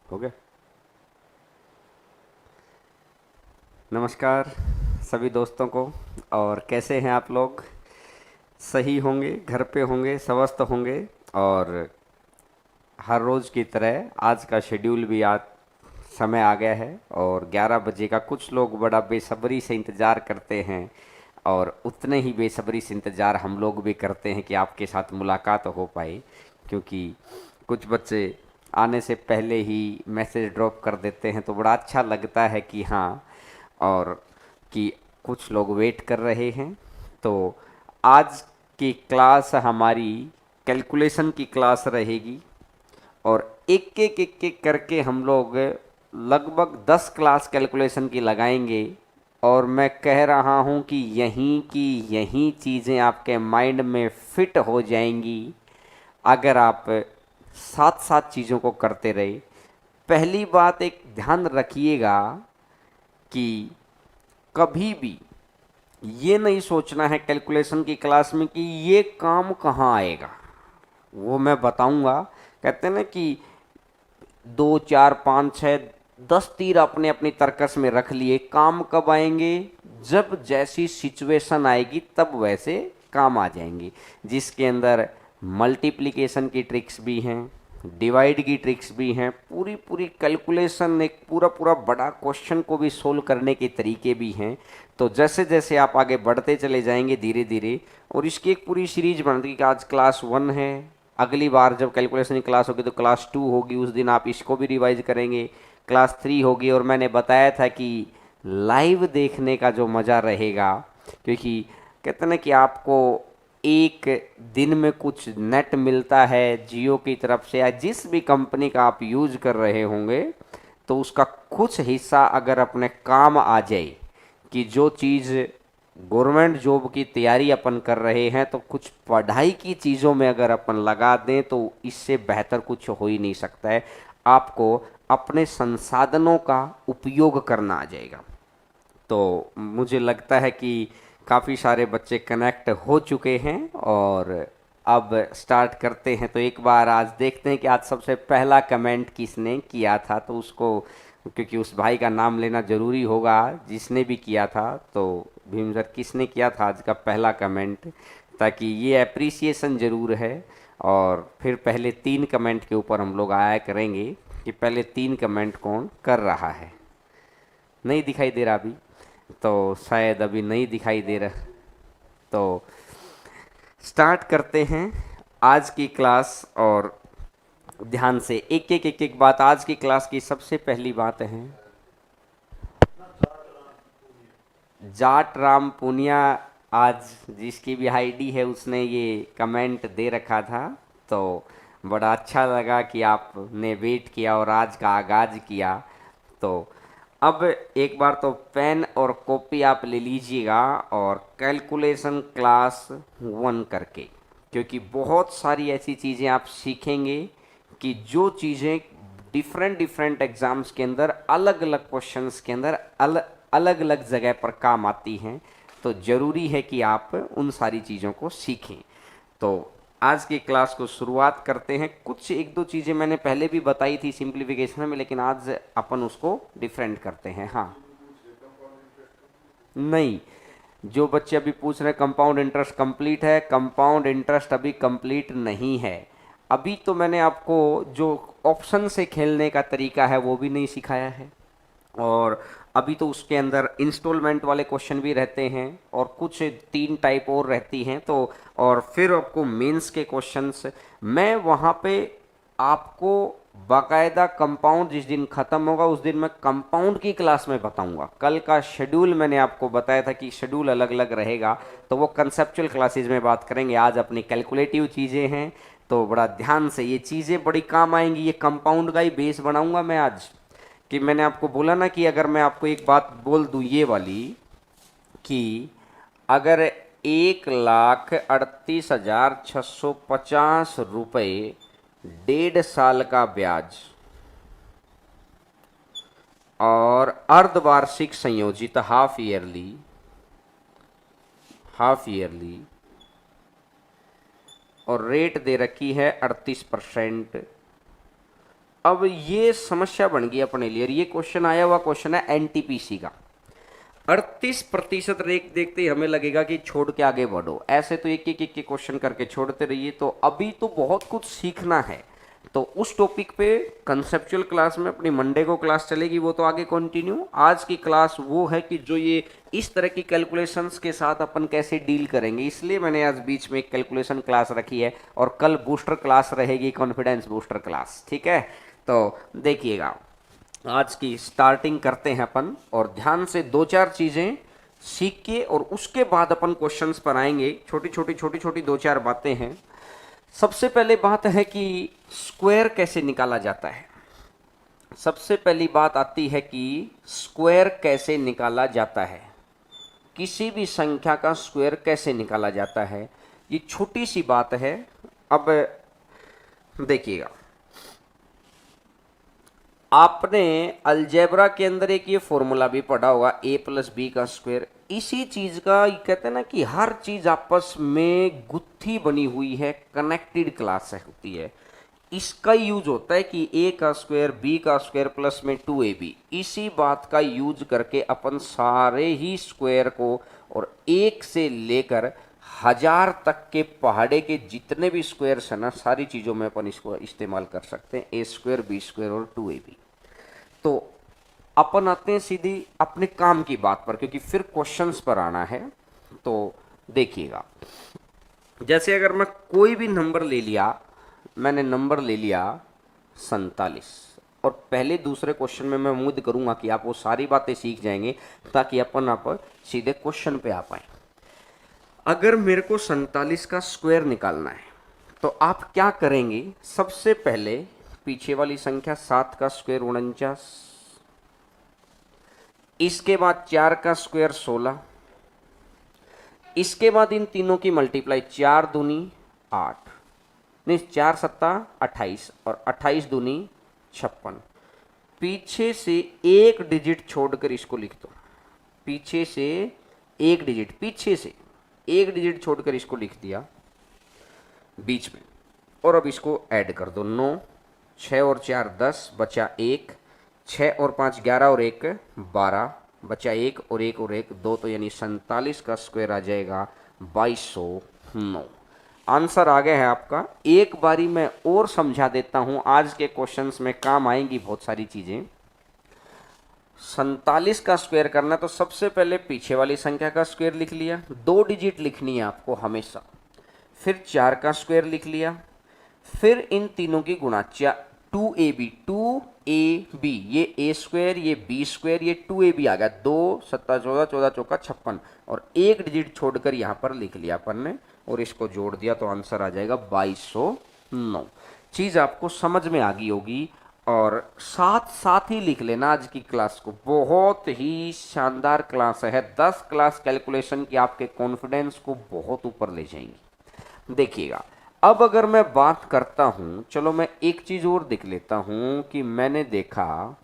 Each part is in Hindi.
हो गया। नमस्कार सभी दोस्तों को। और कैसे हैं आप लोग? सही होंगे, घर पे होंगे, स्वस्थ होंगे। और हर रोज़ की तरह आज का शेड्यूल भी आज समय आ गया है और 11 बजे का कुछ लोग बड़ा बेसब्री से इंतज़ार करते हैं। और उतने ही बेसब्री से इंतज़ार हम लोग भी करते हैं कि आपके साथ मुलाकात हो पाए, क्योंकि कुछ बच्चे आने से पहले ही मैसेज ड्रॉप कर देते हैं, तो बड़ा अच्छा लगता है कि हाँ, और कि कुछ लोग वेट कर रहे हैं। तो आज की क्लास हमारी कैलकुलेशन की क्लास रहेगी और एक एक करके हम लोग लगभग 10 क्लास कैलकुलेशन की लगाएंगे। और मैं कह रहा हूँ कि यहीं की यहीं चीज़ें आपके माइंड में फिट हो जाएंगी अगर आप साथ साथ चीज़ों को करते रहे। पहली बात एक ध्यान रखिएगा कि कभी भी ये नहीं सोचना है कैलकुलेशन की क्लास में कि ये काम कहाँ आएगा। वो मैं बताऊंगा। कहते हैं ना कि 2 4 5 6 10 तीर अपने अपनी तर्कस में रख लिए, काम कब आएंगे? जब जैसी सिचुएशन आएगी तब वैसे काम आ जाएंगे, जिसके अंदर मल्टीप्लिकेशन की ट्रिक्स भी हैं, डिवाइड की ट्रिक्स भी हैं, पूरी पूरी कैलकुलेशन, एक पूरा पूरा बड़ा क्वेश्चन को भी सोल्व करने के तरीके भी हैं। तो जैसे जैसे आप आगे बढ़ते चले जाएंगे धीरे धीरे, और इसकी एक पूरी सीरीज बनती है कि आज क्लास 1 है, अगली बार जब कैलकुलेशन की क्लास होगी तो क्लास 2 होगी, उस दिन आप इसको भी रिवाइज करेंगे, क्लास 3 होगी। और मैंने बताया था कि लाइव देखने का जो मज़ा रहेगा, क्योंकि कहते हैं ना कि आपको एक दिन में कुछ नेट मिलता है जियो की तरफ से या जिस भी कंपनी का आप यूज कर रहे होंगे, तो उसका कुछ हिस्सा अगर अपने काम आ जाए, कि जो चीज़ गवर्नमेंट जॉब की तैयारी अपन कर रहे हैं, तो कुछ पढ़ाई की चीज़ों में अगर अपन लगा दें तो इससे बेहतर कुछ हो ही नहीं सकता है। आपको अपने संसाधनों का उपयोग करना आ जाएगा। तो मुझे लगता है कि काफ़ी सारे बच्चे कनेक्ट हो चुके हैं और अब स्टार्ट करते हैं। तो एक बार आज देखते हैं कि आज सबसे पहला कमेंट किसने किया था, तो उसको, क्योंकि उस भाई का नाम लेना ज़रूरी होगा जिसने भी किया था। तो भीम सर, किसने किया था आज का पहला कमेंट, ताकि ये अप्रिसिएशन ज़रूर है। और फिर पहले 3 कमेंट के ऊपर हम लोग आया करेंगे कि पहले 3 कमेंट कौन कर रहा है। नहीं दिखाई दे रहा अभी, तो शायद अभी नहीं दिखाई दे रहा। तो स्टार्ट करते हैं आज की क्लास। और ध्यान से एक एक बात, आज की क्लास की सबसे पहली बात है जाट राम पुनिया। आज जिसकी भी आईडी है उसने ये कमेंट दे रखा था, तो बड़ा अच्छा लगा कि आपने वेट किया और आज का आगाज किया। तो अब एक बार तो पेन और कॉपी आप ले लीजिएगा और कैलकुलेशन क्लास 1 करके, क्योंकि बहुत सारी ऐसी चीज़ें आप सीखेंगे कि जो चीज़ें डिफरेंट डिफरेंट एग्जाम्स के अंदर, अलग अलग क्वेश्चंस के अंदर अलग अलग जगह पर काम आती हैं। तो ज़रूरी है कि आप उन सारी चीज़ों को सीखें। तो आज की क्लास को शुरुआत करते हैं। कुछ एक दो चीज़ें मैंने पहले भी बताई थी सिंप्लीफिकेशन में, लेकिन आज अपन उसको डिफरेंट करते हैं। हाँ, नहीं, जो बच्चे अभी पूछ रहे हैं कंपाउंड इंटरेस्ट कंप्लीट है, कंपाउंड इंटरेस्ट अभी कंप्लीट नहीं है। अभी तो मैंने आपको जो ऑप्शन से खेलने का तरीका है वो भी नहीं सिखाया है। और अभी तो उसके अंदर इंस्टॉलमेंट वाले क्वेश्चन भी रहते हैं और कुछ 3 टाइप और रहती हैं। तो और फिर आपको मेंस के क्वेश्चंस, मैं वहाँ पे आपको बाकायदा कंपाउंड जिस दिन ख़त्म होगा उस दिन मैं कंपाउंड की क्लास में बताऊंगा। कल का शेड्यूल मैंने आपको बताया था कि शेड्यूल अलग अलग रहेगा, तो वो कंसेप्चुअल क्लासेज में बात करेंगे। आज अपनी कैलकुलेटिव चीज़ें हैं, तो बड़ा ध्यान से ये चीज़ें बड़ी काम आएंगी। ये कंपाउंड का ही बेस बनाऊंगा मैं आज। कि मैंने आपको बोला ना कि अगर मैं आपको एक बात बोल दूं ये वाली, कि अगर 1,38,650 रुपये 1.5 साल का ब्याज और अर्धवार्षिक संयोजित हाफ ईयरली और रेट दे रखी है 38%, अब ये समस्या बन गई अपने लिए, ये क्वेश्चन आया हुआ क्वेश्चन है एनटीपीसी का। 38% रेट देखते ही हमें लगेगा कि छोड़ के आगे बढ़ो, ऐसे तो एक एक क्वेश्चन करके छोड़ते रहिए। तो अभी तो बहुत कुछ सीखना है, तो उस टॉपिक पे कंसेप्चुअल क्लास में अपनी मंडे को क्लास चलेगी, वो तो आगे कंटिन्यू। आज की क्लास वो है कि जो ये इस तरह की कैलकुलेशंस के साथ अपन कैसे डील करेंगे, इसलिए मैंने आज बीच में एक कैलकुलेशन क्लास रखी है, और कल बूस्टर क्लास रहेगी, कॉन्फिडेंस बूस्टर क्लास, ठीक है। तो देखिएगा, आज की स्टार्टिंग करते हैं अपन, और ध्यान से दो चार चीज़ें सीख के और उसके बाद अपन क्वेश्चंस पर आएंगे। छोटी छोटी दो चार बातें हैं। सबसे पहले बात है कि स्क्वायर कैसे निकाला जाता है। सबसे पहली बात आती है कि स्क्वायर कैसे निकाला जाता है, किसी भी संख्या का स्क्वायर कैसे निकाला जाता है, ये छोटी सी बात है। अब देखिएगा, आपने अलजेब्रा के अंदर एक ये फॉर्मूला भी पढ़ा होगा, a+b का स्क्वायर। इसी चीज का कहते हैं ना कि हर चीज आपस में गुत्थी बनी हुई है, कनेक्टेड क्लास होती है। इसका यूज होता है कि a का स्क्वायर b का स्क्वायर प्लस में 2ab। इसी बात का यूज करके अपन सारे ही स्क्वायर को, और 1 से लेकर 1000 तक के पहाड़े के जितने भी स्क्वायर्स है ना, सारी चीज़ों में अपन इसको इस्तेमाल कर सकते हैं, a स्क्वायर b स्क्वायर और 2ab। तो अपन आते हैं सीधी अपने काम की बात पर, क्योंकि फिर क्वेश्चंस पर आना है। तो देखिएगा, जैसे अगर मैं कोई भी नंबर ले लिया, मैंने नंबर ले लिया 47, और पहले दूसरे क्वेश्चन में मैं उम्मीद करूंगा कि आप वो सारी बातें सीख जाएंगे, ताकि अपन आप सीधे क्वेश्चन पे आ पाए। अगर मेरे को 47 का स्क्वायर निकालना है, तो आप क्या करेंगे, सबसे पहले पीछे वाली संख्या 7 का स्क्वायर 49, इसके बाद 4 का स्क्वायर 16, इसके बाद इन तीनों की मल्टीप्लाई, 4 दूनी 8, नहीं 4 सत्ता 28, और 28 दूनी 56। पीछे से एक डिजिट छोड़कर इसको लिख दो, पीछे से एक डिजिट, पीछे से एक डिजिट छोड़कर इसको लिख दिया बीच में, और अब इसको ऐड कर दो। 9, 6 और 4 10, बचा 1, 6 और 5 11 और 1 12, बचा 1 और 1 और 1 2, तो यानी 47 का स्क्वायर आ जाएगा 2209। आंसर आ गया है आपका। एक बारी मैं और समझा देता हूं, आज के क्वेश्चंस में काम आएंगी बहुत सारी चीजें। 47 का स्क्वायर करना, तो सबसे पहले पीछे वाली संख्या का स्क्वायर लिख लिया, 2 डिजिट लिखनी है आपको हमेशा, फिर 4 का स्क्वायर लिख लिया, फिर इन तीनों की गुणा, 2ab, 2ab, ये a स्क्वायर, ये b स्क्वायर, ये 2ab आ गया, 2 7 14 14 चौका 56, और एक डिजिट छोड़कर यहाँ पर लिख लिया अपन ने, और इसको जोड़ दिया, तो आंसर आ जाएगा 2209। चीज़ आपको समझ में आ गई होगी, और साथ साथ ही लिख लेना आज की क्लास को, बहुत ही शानदार क्लास है। 10 क्लास कैलकुलेशन की आपके कॉन्फिडेंस को बहुत ऊपर ले जाएंगी। देखिएगा, अब अगर मैं बात करता हूं, चलो मैं एक चीज और देख लेता हूं कि मैंने देखा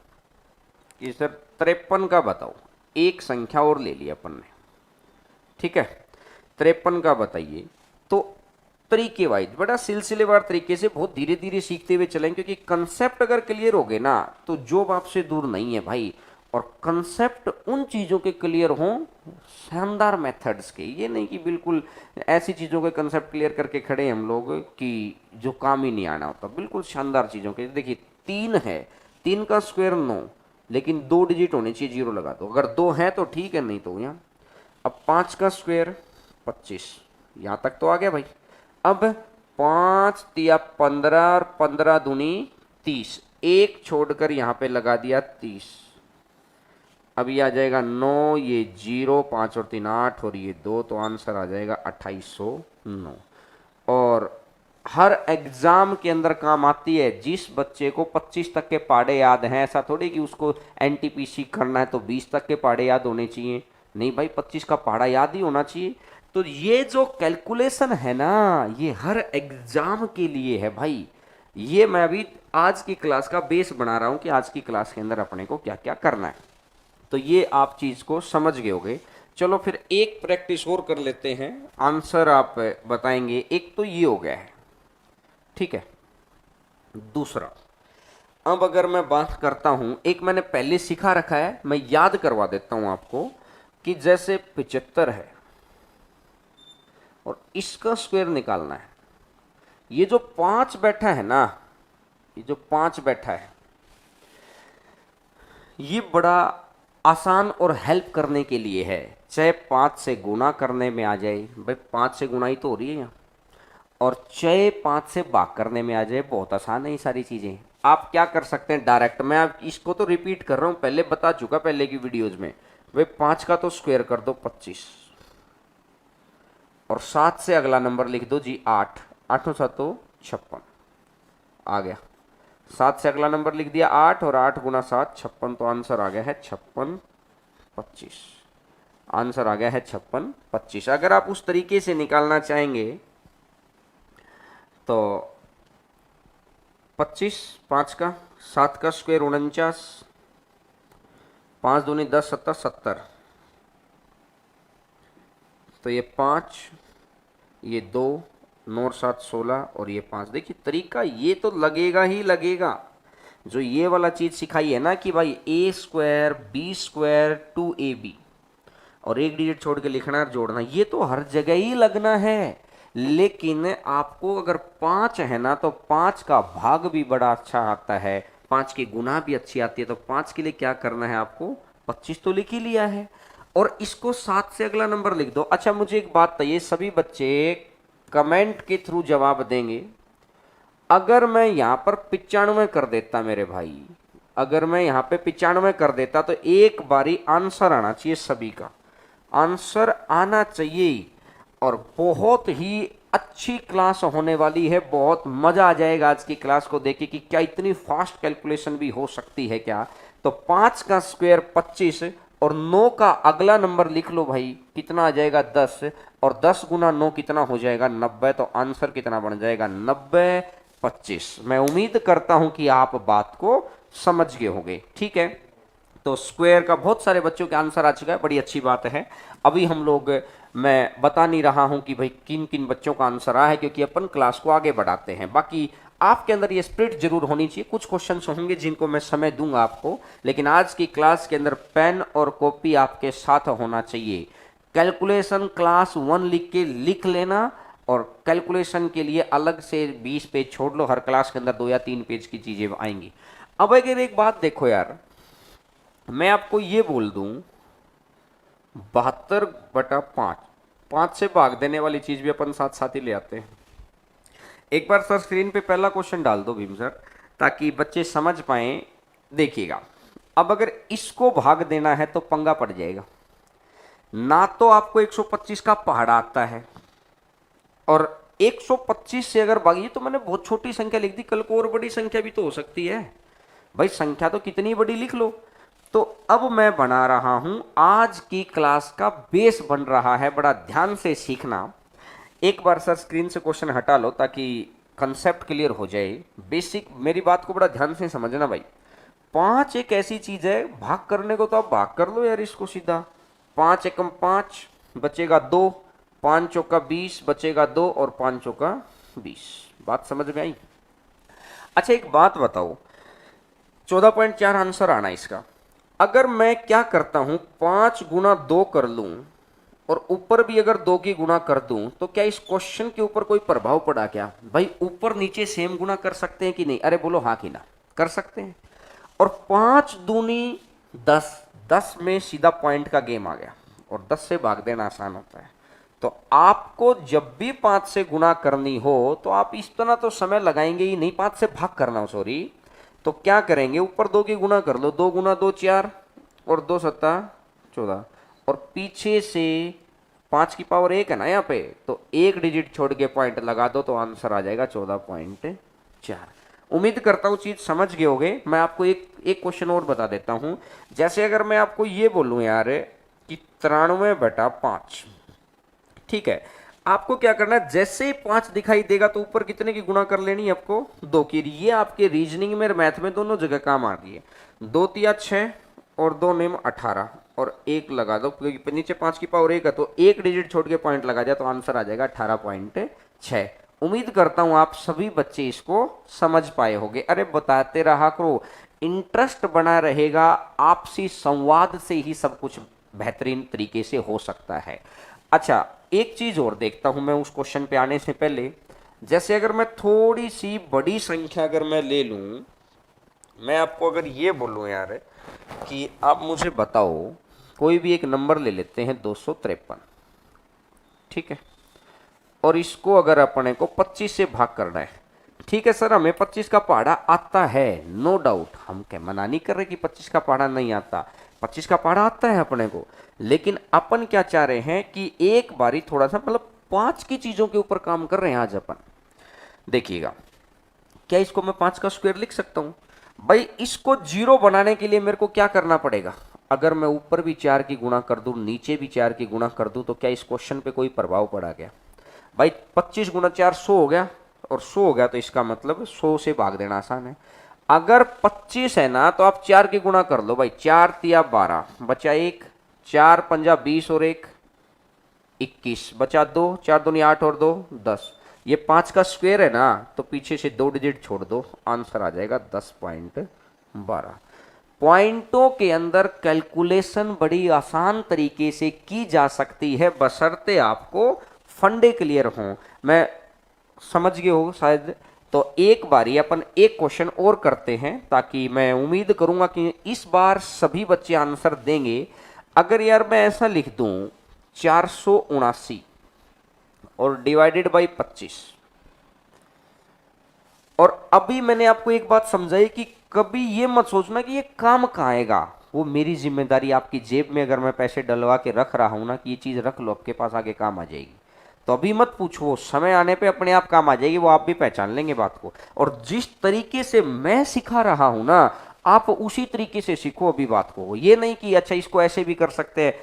कि सर 53 का बताओ, एक संख्या और ले लिया अपन ने, ठीक है, 53 का बताइए। तो तरीके वाइज, बड़ा सिलसिलेवार तरीके से बहुत धीरे धीरे सीखते हुए चलेंगे, क्योंकि कंसेप्ट अगर क्लियर हो गए ना, तो जॉब आपसे दूर नहीं है भाई। और कंसेप्ट उन चीज़ों के क्लियर हों, शानदार मेथड्स के, ये नहीं कि बिल्कुल ऐसी चीज़ों के कंसेप्ट क्लियर करके खड़े हैं हम लोग कि जो काम ही नहीं आना होता। बिल्कुल शानदार चीज़ों के, देखिए 3 है, 3 का स्क्वायर 9, लेकिन 2 डिजिट होने चाहिए, 0 लगा दो, अगर 2 है तो ठीक है, नहीं तो यहाँ। अब 5 का स्क्वायर 25, यहाँ तक तो आ गया भाई। अब 5 तिया 15 और 15 दूनी 30, एक छोड़कर यहाँ पे लगा दिया 30। अब ये आ जाएगा 9, ये 0, 5 और 3 8, और ये 2, तो आंसर आ जाएगा 2809। और हर एग्जाम के अंदर काम आती है। जिस बच्चे को 25 तक के पहाड़े याद हैं, ऐसा थोड़ी कि उसको एनटीपीसी करना है तो 20 तक के पहाड़े याद होने चाहिए, नहीं भाई, 25 का पहाड़ा याद ही होना चाहिए। तो ये जो कैलकुलेशन है ना, ये हर एग्जाम के लिए है भाई। ये मैं अभी आज की क्लास का बेस बना रहा हूं कि आज की क्लास के अंदर अपने को क्या क्या करना है। तो ये आप चीज को समझ गए होगे। चलो फिर एक प्रैक्टिस और कर लेते हैं, आंसर आप बताएंगे। एक तो ये हो गया है, ठीक है। दूसरा, अब अगर मैं बात करता हूं, एक मैंने पहले सिखा रखा है, मैं याद करवा देता हूं आपको कि जैसे 75 है और इसका स्क्वायर निकालना है। ये जो 5 बैठा है ना, ये जो 5 बैठा है, ये बड़ा आसान और हेल्प करने के लिए है। चाहे 5 से गुना करने में आ जाए, भाई 5 से गुना ही तो हो रही है यहाँ, और चाहे 5 से भाग करने में आ जाए, बहुत आसान है ये सारी चीज़ें। आप क्या कर सकते हैं डायरेक्ट, मैं आप इसको तो रिपीट कर रहा हूँ, पहले बता चुका पहले की वीडियोज में। भाई 5 का तो स्क्वायर कर दो 25, और 7 से अगला नंबर लिख दो जी 8, 8 7 तो 56 आ गया। 7 से अगला नंबर लिख दिया 8, और 8 गुना 7 56, तो आंसर आ गया है 56 25। आंसर आ गया है 56 25। अगर आप उस तरीके से निकालना चाहेंगे तो 25, 5 का, 7 का स्क्वायर 49, 5 दूनी 10 7 70, तो ये 5, ये 2, 9 और 7 16, और ये 5। देखिए तरीका ये तो लगेगा ही लगेगा। जो ये वाला चीज़ सिखाई है ना कि भाई ए स्क्वायर बी स्क्वायर 2ab, और एक डिजिट छोड़ के लिखना और जोड़ना, ये तो हर जगह ही लगना है। लेकिन आपको अगर 5 है ना, तो 5 का भाग भी बड़ा अच्छा आता है, 5 की गुना भी अच्छी आती है। तो 5 के लिए क्या करना है आपको, 25 तो लिख ही लिया है, और इसको 7 से अगला नंबर लिख दो। अच्छा मुझे एक बात बताइए, सभी बच्चे कमेंट के थ्रू जवाब देंगे। अगर मैं यहां पर 95 कर देता मेरे भाई, अगर मैं यहां पे 95 कर देता, तो एक बारी आंसर आना चाहिए, सभी का आंसर आना चाहिए। और बहुत ही अच्छी क्लास होने वाली है, बहुत मजा आ जाएगा आज की क्लास को देख के कि क्या इतनी फास्ट कैलकुलेशन भी हो सकती है क्या। तो 5 का स्क्वायर 25, और 9 का अगला नंबर लिख लो भाई, कितना आ जाएगा 10, और 10 गुना 9 कितना हो जाएगा 90। तो आंसर कितना बन जाएगा 90 25। मैं उम्मीद करता हूं कि आप बात को समझ गए होंगे, ठीक है। तो स्क्वायर का बहुत सारे बच्चों के आंसर आ चुका है, बड़ी अच्छी बात है। अभी हम लोग, मैं बता नहीं रहा हूं कि भाई किन किन बच्चों का आंसर आया है, क्योंकि अपन क्लास को आगे बढ़ाते हैं। बाकी आपके अंदर ये स्पिरिट जरूर होनी चाहिए। कुछ क्वेश्चंस होंगे जिनको मैं समय दूंगा आपको, लेकिन आज की क्लास के अंदर पेन और कॉपी आपके साथ होना चाहिए। कैलकुलेशन क्लास 1 लिख के लिख लेना, और कैलकुलेशन के लिए अलग से 20 पेज छोड़ लो, हर क्लास के अंदर 2 या 3 पेज की चीजें आएंगी। अब अगर एक बात देखो यार, मैं आपको ये बोल दूं 72/5, 5 से भाग देने वाली चीज भी अपन साथ साथ ही ले आते हैं। एक बार सर स्क्रीन पे पहला क्वेश्चन डाल दो भीम सर, ताकि बच्चे समझ पाए। देखिएगा, अब अगर इसको भाग देना है तो पंगा पड़ जाएगा ना। तो आपको 125 का पहाड़ा आता है, और 125 से अगर भागिए, तो मैंने बहुत छोटी संख्या लिख दी, कल को और बड़ी संख्या भी तो हो सकती है भाई, संख्या तो कितनी बड़ी लिख लो। तो अब मैं बना रहा हूं, आज की क्लास का बेस बन रहा है, बड़ा ध्यान से सीखना। एक बार सर स्क्रीन से क्वेश्चन हटा लो ताकि कंसेप्ट क्लियर हो जाए। बेसिक मेरी बात को बड़ा ध्यान से समझना भाई। 5 एक ऐसी चीज है, भाग करने को तो आप भाग कर लो यार इसको सीधा। 5 एकम 5 बचेगा 2, 5 चौका 20 बचेगा 2, और 5 चौका 20। बात समझ में आई? अच्छा एक बात बताओ, 14.4 आंसर आना इसका। अगर मैं क्या करता हूं, 5 गुना 2 कर लूं, और ऊपर भी अगर 2 की गुणा कर दूं, तो क्या इस क्वेश्चन के ऊपर कोई प्रभाव पड़ा क्या भाई? ऊपर नीचे सेम गुना कर सकते हैं कि नहीं? अरे बोलो हाँ कि ना, कर सकते हैं। और 5 दूनी 10, 10 में सीधा पॉइंट का गेम आ गया, और 10 से भाग देना आसान होता है। तो आपको जब भी 5 से गुणा करनी हो, तो आप इस तरह तो समय लगाएंगे ही नहीं, 5 से भाग करना हो, सॉरी। तो क्या करेंगे, ऊपर 2 की गुणा कर लो, 2 गुना 2 4, और 2 सत्ता 14, और पीछे से 5 की पावर 1 है ना यहाँ पे, तो एक डिजिट छोड़ के पॉइंट लगा दो, तो आंसर आ जाएगा 14.4। उम्मीद करता हूँ चीज समझ गए होगे। मैं आपको एक क्वेश्चन और बता देता हूँ। जैसे अगर मैं आपको ये बोलूँ यार कि 93/5, ठीक है, आपको क्या करना है, जैसे ही 5 दिखाई देगा तो ऊपर कितने की गुणा कर लेनी है आपको, 2 की। ये आपके रीजनिंग में, मैथ में दोनों जगह काम आ रही है। 2 तिया 6, और 2 नेम 18, और 1 लगा दो, क्योंकि नीचे 5 की पावर 1 है, तो एक डिजिट छोड़ के पॉइंट लगा जाए, तो आंसर आ जाएगा 18.6। उम्मीद करता हूं आप सभी बच्चे इसको समझ पाए होंगे। अरे बताते रहा करो, इंटरेस्ट बना रहेगा, आपसी संवाद से ही सब कुछ बेहतरीन तरीके से हो सकता है। अच्छा, एक चीज और देखता हूं मैं उस क्वेश्चन पे आने से पहले। जैसे अगर मैं थोड़ी सी बड़ी संख्या अगर मैं ले लूं, मैं आपको अगर ये बोलूं यार कि आप मुझे बताओ, कोई भी एक नंबर ले लेते हैं 253, ठीक है, और इसको अगर अपने को 25 से भाग करना है। ठीक है सर, हमें 25 का पहाड़ा आता है, नो डाउट, हम क्या मना नहीं कर रहे कि 25 का पहाड़ा नहीं आता, 25 का पहाड़ा आता है अपने को। लेकिन अपन क्या चाह रहे हैं कि एक बारी थोड़ा सा मतलब 5 की चीजों के ऊपर काम कर रहे हैं आज अपन। देखिएगा, क्या इसको मैं 5 का स्क्वायर लिख सकता हूं? भाई इसको 0 बनाने के लिए मेरे को क्या करना पड़ेगा? अगर मैं ऊपर भी 4 की गुणा कर दूं, नीचे भी 4 की गुणा कर दूं, तो क्या इस क्वेश्चन पे कोई प्रभाव पड़ा क्या? भाई 25 गुना 4 100 हो गया, और 100 हो गया तो इसका मतलब 100 से भाग देना आसान है। अगर 25 है ना, तो आप 4 की गुणा कर लो भाई, 4 तिया 12 बचा 1, 4 पंजा 20 और 1 21 बचा 2, 4 दूनी 8 और 2 10। ये 5 का स्क्वायर है ना, तो पीछे से 2 डिजिट छोड़ दो, आंसर आ जाएगा 10.12। पॉइंटों के अंदर कैलकुलेशन बड़ी आसान तरीके से की जा सकती है, बशर्ते आपको फंडे क्लियर हों। मैं समझ गए हो शायद। तो एक बारी अपन एक क्वेश्चन और करते हैं, ताकि मैं उम्मीद करूंगा कि इस बार सभी बच्चे आंसर देंगे। अगर यार मैं ऐसा लिख दूं 479 और डिवाइडेड बाई 25, और अभी मैंने आपको एक बात समझाई कि कभी ये मत सोचना कि ये काम कहाँ आएगा, वो मेरी जिम्मेदारी। आपकी जेब में अगर मैं पैसे डलवा के रख रहा हूं ना कि ये चीज रख लो, आपके पास आगे काम आ जाएगी, तो अभी मत पूछो, वो समय आने पे अपने आप काम आ जाएगी, वो आप भी पहचान लेंगे बात को। और जिस तरीके से मैं सिखा रहा हूं ना, आप उसी तरीके से सीखो अभी बात को। ये नहीं कि अच्छा इसको ऐसे भी कर सकते हैं,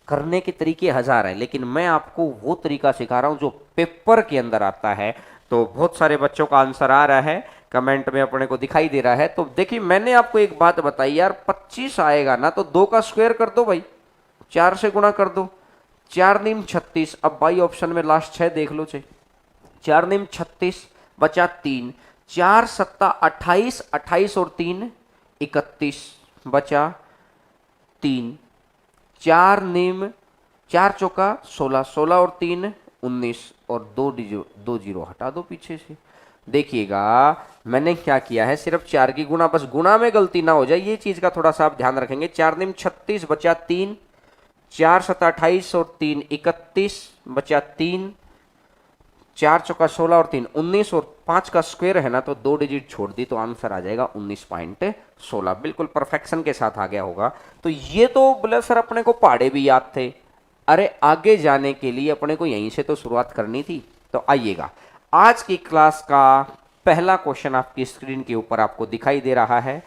करने के तरीके हजार हैं, लेकिन मैं आपको वो तरीका सिखा रहा हूं जो पेपर के अंदर आता है। तो बहुत सारे बच्चों का आंसर आ रहा है, कमेंट में अपने को दिखाई दे रहा है। तो देखिए, मैंने आपको एक बात बताई यार, 25 आएगा ना तो 2 का स्क्वायर कर दो भाई, 4 से गुणा कर दो, 4 नीम 36। अब बाई ऑप्शन में लास्ट 6 देख लो चाहिए, 4 नीम 36 बचा 3, 4 सत्ता 28, 28 और 3 31 बचा 3, 4 नीम 4 चौका 16, 16 और 3 19, और 2 जीरो हटा दो पीछे से। देखिएगा मैंने क्या किया है, सिर्फ 4 की गुणा, बस गुणा में गलती ना हो जाए, ये चीज का थोड़ा सा आप ध्यान रखेंगे। 4 नीम 36 बचा 3, 4 सत्ता 28 और 3 31 बचा 3, 4 चौका 16 और 3 19, और 5 का स्क्वायर है ना तो 2 डिजिट छोड़ दी, तो आंसर आ जाएगा 19.16। बिल्कुल परफेक्शन के साथ आ गया होगा। तो ये तो बोले सर अपने को पहाड़े भी याद थे, अरे आगे जाने के लिए अपने को यहीं से तो शुरुआत करनी थी। तो आइएगा, आज की क्लास का पहला क्वेश्चन आपकी स्क्रीन के ऊपर आपको दिखाई दे रहा है।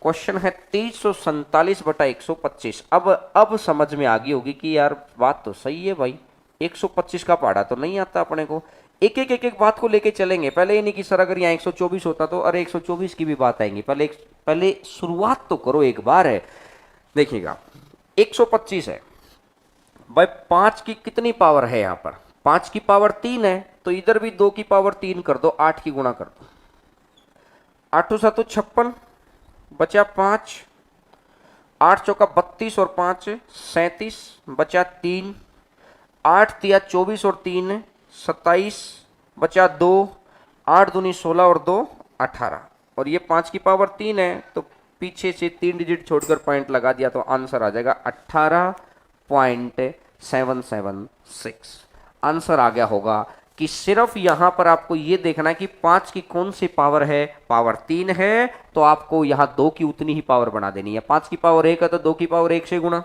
क्वेश्चन है 347 बटा 125। अब समझ में आ गई होगी कि यार बात तो सही है भाई, 125 का पहाड़ा तो नहीं आता अपने को। एक एक बात को लेके चलेंगे, पहले ये नहीं कि सर अगर यहाँ 124 होता तो अरे 124 की भी बात आएंगी, पहले शुरुआत तो करो एक बार है। देखिएगा 125 है भाई, 5 की कितनी पावर है यहाँ पर? 5 की पावर 3 है, तो इधर भी 2 की पावर 3 कर दो, 8 की गुणा कर दो, 8 7 56 बचा 5, 8 चौका 32 और 5 37 बचा 3, 8 तिया 24 और 3 27 बचा 2, 8 दूनी 16 और 2 18, और ये 5 की पावर 3 है, तो पीछे से 3 डिजिट छोड़कर पॉइंट लगा दिया, तो आंसर आ जाएगा 18.776। आंसर आ गया होगा कि सिर्फ यहां पर आपको ये देखना है कि 5 की कौन सी पावर है, पावर 3 है, तो आपको यहां 2 की उतनी ही पावर बना देनी है। 5 की पावर 1 है तो 2 की पावर 1 से गुणा,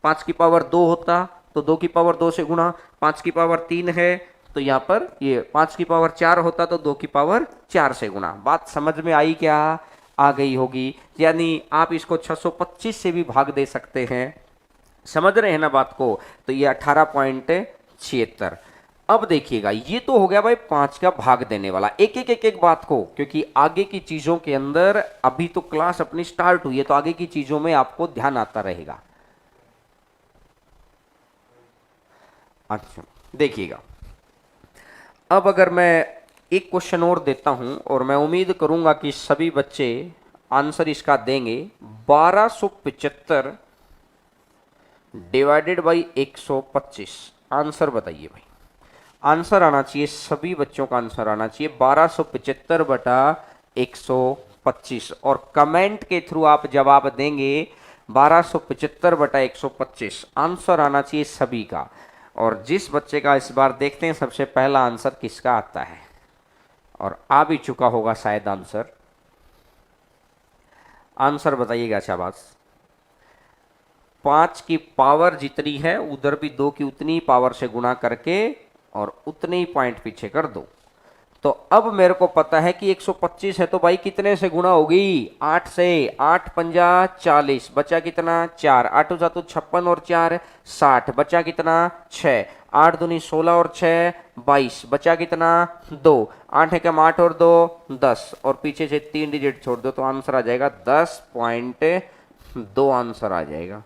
5 की पावर 2 होता तो 2 की पावर 2 से गुणा, 5 की पावर 3 है तो यहाँ पर ये 5 की पावर 4 होता तो 2 की पावर 4 से गुणा। बात समझ में आई क्या? आ गई होगी। यानी आप इसको 625 से भी भाग दे सकते हैं, समझ रहे हैं ना बात को? तो ये 18.76। अब देखिएगा, ये तो हो गया भाई 5 का भाग देने वाला। एक बात को, क्योंकि आगे की चीजों के अंदर अभी तो क्लास अपनी स्टार्ट हुई है, तो आगे की चीजों में आपको ध्यान आता रहेगा। अच्छा देखिएगा, अब अगर मैं एक क्वेश्चन और देता हूं और मैं उम्मीद करूंगा कि सभी बच्चे आंसर इसका देंगे। 1275 डिवाइडेड बाई 125, आंसर बताइए भाई। आंसर आना चाहिए, सभी बच्चों का आंसर आना चाहिए 1275 बटा 125, और कमेंट के थ्रू आप जवाब देंगे 1275 बटा 125, आंसर आना चाहिए सभी का। और जिस बच्चे का इस बार देखते हैं सबसे पहला आंसर किसका आता है, और आ भी चुका होगा शायद आंसर। आंसर बताइएगा शाबाश। 5 की पावर जितनी है उधर भी 2 की उतनी पावर से गुणा करके और उतने ही पॉइंट पीछे कर दो। तो अब मेरे को पता है कि 125 है तो भाई कितने से गुणा होगी, 8 से। 8 पंजा 40, बचा कितना 4, 8 जातो 56 और 4 60, बचा कितना 6, 8 दूनी 16 और 6 22, बचा कितना 2, 8 एकम 8 और 2 10, और पीछे से 3 डिजिट छोड़ दो तो आंसर आ जाएगा 10.2, आंसर आ जाएगा।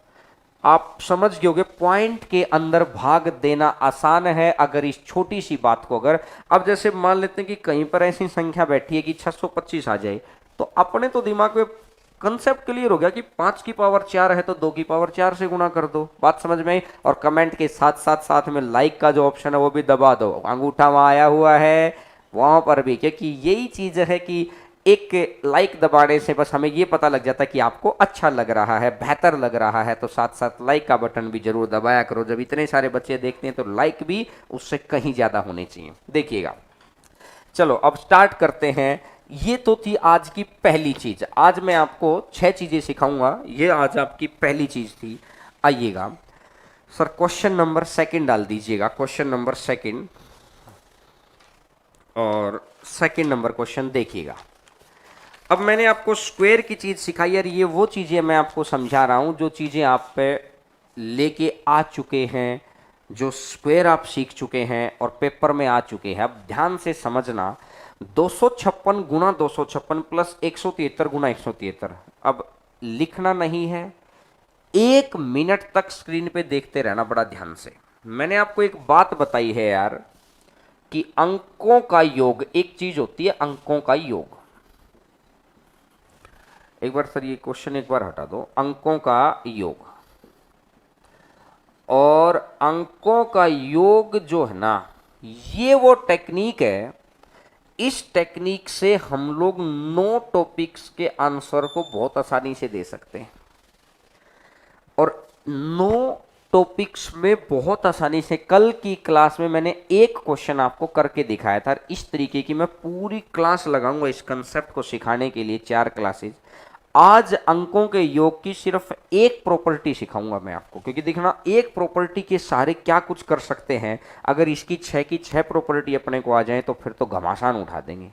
आप समझ गए होंगे पॉइंट के अंदर भाग देना आसान है अगर इस छोटी सी बात को, अगर अब जैसे मान लेते हैं कि कहीं पर ऐसी संख्या बैठी है कि 625 आ जाए, तो अपने तो दिमाग में कंसेप्ट क्लियर हो गया कि 5 की पावर 4 है तो 2 की पावर 4 से गुणा कर दो। बात समझ में आई। और कमेंट के साथ में लाइक का जो ऑप्शन है वो भी दबा दो, अंगूठा वहां आया हुआ है वहां पर भी, क्योंकि यही चीज है कि एक लाइक दबाने से बस हमें ये पता लग जाता है कि आपको अच्छा लग रहा है, बेहतर लग रहा है, तो साथ साथ लाइक का बटन भी जरूर दबाया करो। जब इतने सारे बच्चे देखते हैं तो लाइक भी उससे कहीं ज्यादा होने चाहिए। देखिएगा, चलो अब स्टार्ट करते हैं। ये तो थी आज की पहली चीज। आज मैं आपको 6 चीजें सिखाऊंगा, ये आज आपकी पहली चीज थी। आइएगा सर, क्वेश्चन नंबर 2 डाल दीजिएगा, क्वेश्चन नंबर 2, और 2 नंबर क्वेश्चन देखिएगा। अब मैंने आपको स्क्वायर की चीज सिखाई और ये वो चीजें मैं आपको समझा रहा हूं जो चीजें आप पे लेके आ चुके हैं, जो स्क्वायर आप सीख चुके हैं और पेपर में आ चुके हैं। अब ध्यान से समझना, 256 गुना 256 प्लस 173 गुना 173। अब लिखना नहीं है, 1 मिनट तक स्क्रीन पे देखते रहना बड़ा ध्यान से। मैंने आपको एक बात बताई है यार कि अंकों का योग एक चीज होती है, अंकों का योग। एक बार सर ये क्वेश्चन एक बार हटा दो, अंकों का योग। और अंकों का योग जो है ना, ये वो टेक्निक है, इस टेक्निक से हम लोग 9 टॉपिक्स के आंसर को बहुत आसानी से दे सकते हैं। और 9 टॉपिक्स में बहुत आसानी से, कल की क्लास में मैंने एक क्वेश्चन आपको करके दिखाया था। इस तरीके की मैं पूरी क्लास लगाऊंगा इस कंसेप्ट को सिखाने के लिए, 4 क्लासेज। आज अंकों के योग की सिर्फ एक प्रॉपर्टी सिखाऊंगा मैं आपको, क्योंकि देखना एक प्रॉपर्टी के सारे क्या कुछ कर सकते हैं। अगर इसकी 6 की 6 प्रॉपर्टी अपने को आ जाए तो फिर तो घमासान उठा देंगे।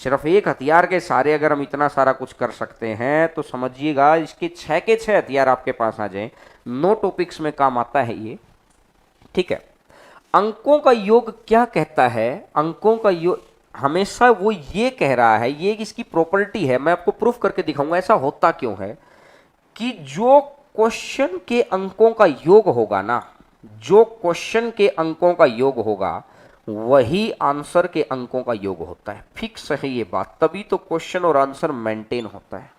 सिर्फ एक हथियार के सारे अगर हम इतना सारा कुछ कर सकते हैं तो समझिएगा इसके 6 के 6 हथियार आपके पास आ जाए। 9 टॉपिक्स में काम आता है ये, ठीक है। अंकों का योग क्या कहता है, अंकों का योग हमेशा वो ये कह रहा है, ये इसकी प्रॉपर्टी है, मैं आपको प्रूफ करके दिखाऊंगा ऐसा होता क्यों है, कि जो क्वेश्चन के अंकों का योग होगा ना, जो क्वेश्चन के अंकों का योग होगा वही आंसर के अंकों का योग होता है। फिक्स है ये बात, तभी तो क्वेश्चन और आंसर मेंटेन होता है।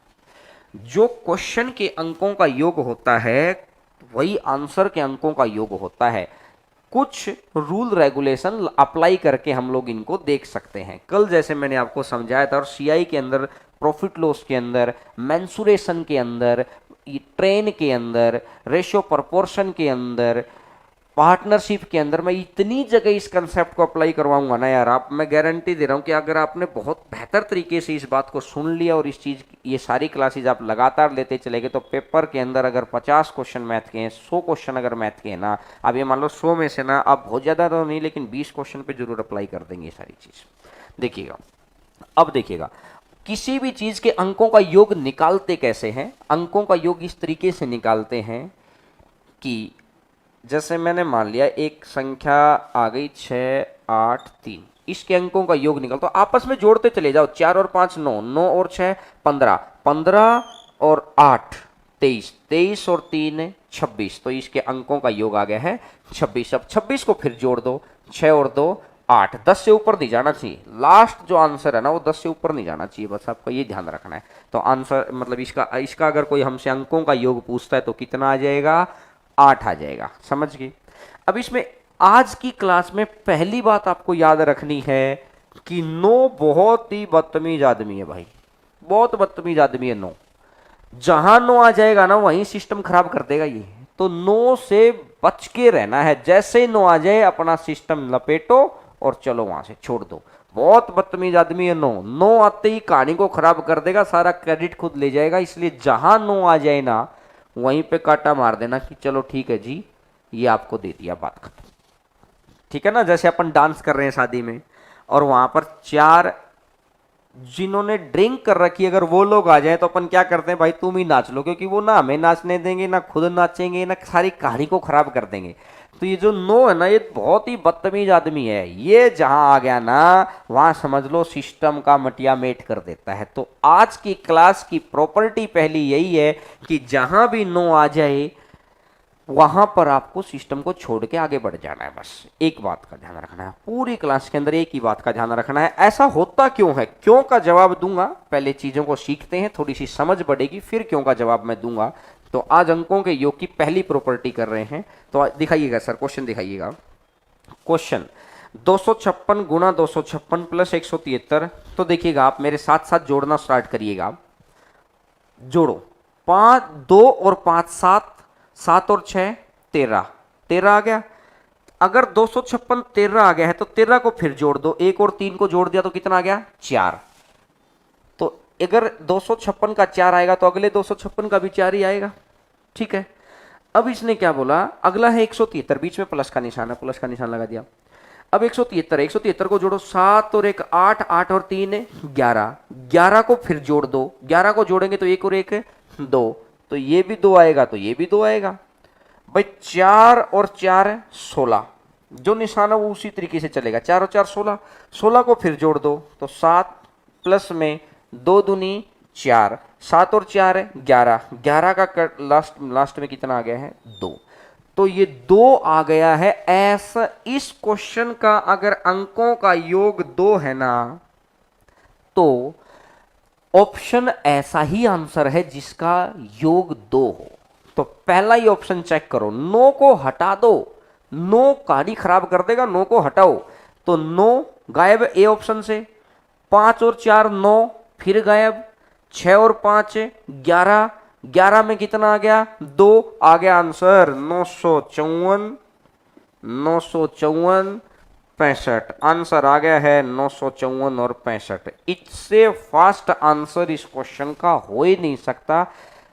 जो क्वेश्चन के अंकों का योग होता है वही आंसर के अंकों का योग होता है। कुछ रूल रेगुलेशन अप्लाई करके हम लोग इनको देख सकते हैं। कल जैसे मैंने आपको समझाया था, और सीआई के अंदर, प्रॉफिट लॉस के अंदर, मेंसुरेशन के अंदर, ट्रेन के अंदर, रेशियो प्रोपोर्शन के अंदर, पार्टनरशिप के अंदर, मैं इतनी जगह इस कंसेप्ट को अप्लाई करवाऊंगा ना यार, आप, मैं गारंटी दे रहा हूं कि अगर आपने बहुत बेहतर तरीके से इस बात को सुन लिया और इस चीज, ये सारी क्लासेज आप लगातार लेते चले गए, तो पेपर के अंदर अगर 50 क्वेश्चन मैथ के हैं, 100 क्वेश्चन अगर मैथ के हैं ना, अब ये मान लो 100 में से ना आप बहुत ज्यादा तो नहीं लेकिन 20 क्वेश्चन पे जरूर अप्लाई कर देंगे ये सारी चीज। देखिएगा, अब देखिएगा किसी भी चीज के अंकों का योग निकालते कैसे हैं। अंकों का योग इस तरीके से निकालते हैं कि जैसे मैंने मान लिया एक संख्या आ गई 6 8 3, इसके अंकों का योग निकल, तो आपस में जोड़ते चले जाओ। 4 और 5 9, 9 और 6 15, 15 और 8 23, 23 और 3 26, तो इसके अंकों का योग आ गया है 26। अब 26 को फिर जोड़ दो, 6 और 2 8, 10 से ऊपर नहीं जाना चाहिए। लास्ट जो आंसर है ना वो 10 से ऊपर नहीं जाना चाहिए, बस आपको ये ध्यान रखना है। तो आंसर मतलब इसका अगर कोई हमसे अंकों का योग पूछता है तो कितना आ जाएगा, 8 आ जाएगा। समझ गए। अब इसमें आज की क्लास में पहली बात आपको याद रखनी है कि नो बहुत ही बदतमीज आदमी है भाई, बहुत बदतमीज आदमी है नो। जहां नो आ जाएगा ना वहीं सिस्टम खराब कर देगा ये। तो नो से बच के रहना है, जैसे नो आ जाए अपना सिस्टम लपेटो और चलो वहां से छोड़ दो। बहुत बदतमीज आदमी है नो, नो आते ही कहानी को खराब कर देगा, सारा क्रेडिट खुद ले जाएगा। इसलिए जहां नो आ जाए ना वहीं पे काटा मार देना कि चलो ठीक है जी, ये आपको दे दिया, बात खत्म। ठीक है ना। जैसे अपन डांस कर रहे हैं शादी में और वहां पर 4 जिन्होंने ड्रिंक कर रखी है अगर वो लोग आ जाए तो अपन क्या करते हैं, भाई तुम ही नाच लो, क्योंकि वो ना हमें नाचने देंगे ना खुद नाचेंगे ना सारी कहानी को खराब कर देंगे। तो ये जो नो है ना ये बहुत ही बदतमीज आदमी है, ये जहां आ गया ना वहां समझ लो सिस्टम का मटिया मेट कर देता है। तो आज की क्लास की प्रॉपर्टी पहली यही है कि जहां भी नो आ जाए वहां पर आपको सिस्टम को छोड़ के आगे बढ़ जाना है। बस एक बात का ध्यान रखना है, पूरी क्लास के अंदर एक ही बात का ध्यान रखना है। ऐसा होता क्यों है, क्यों का जवाब दूंगा, पहले चीजों को सीखते हैं, थोड़ी सी समझ बढ़ेगी, फिर क्यों का जवाब मैं दूंगा। तो आज अंकों के योग की पहली प्रॉपर्टी कर रहे हैं। तो दिखाइएगा सर, क्वेश्चन दिखाइएगा। क्वेश्चन 256 गुणा 256 प्लस 173। तो देखिएगा आप मेरे साथ साथ जोड़ना स्टार्ट करिएगा। जोड़ो 5 2 और 5 7, 7 और 6 13, 13 आ गया। अगर 256 13 आ गया है तो 13 को फिर जोड़ दो, 1 और 3 को जोड़ दिया तो कितना आ गया, 4। तो अगर 256 का 4 आएगा तो अगले 256 का भी 4 ही आएगा। ठीक है। अब इसने क्या बोला, अगला है 173, बीच में प्लस का निशान है, प्लस का निशान लगा दिया। अब 173 173 को जोड़ो, 7 और 1 8, 8 और 3 11, 11 को फिर जोड़ दो, 11 को जोड़ेंगे तो 1 और 1 2, तो ये भी 2 आएगा तो ये भी 2 आएगा भाई। 4 और 4 16, जो निशान है वो उसी तरीके से चलेगा, 4 और 4 16, 16 को फिर जोड़ दो तो 7 प्लस में 2 दूनी 4, 7 और 4 11, 11 का लास्ट में कितना आ गया है 2। तो ये 2 आ गया है। ऐसा इस क्वेश्चन का अगर अंकों का योग 2 है ना तो ऑप्शन ऐसा ही आंसर है जिसका योग 2 हो। तो पहला ही ऑप्शन चेक करो, नो को हटा दो, नो कहानी खराब कर देगा, नो को हटाओ तो नो गायब ए ऑप्शन से। 5 और 4 9 फिर गायब, 6 और 5 11, 11 में कितना आ गया 2 आ गया आंसर 954, 954 65, आंसर आ गया है 954 और 65। इससे फास्ट आंसर इस क्वेश्चन का हो ही नहीं सकता।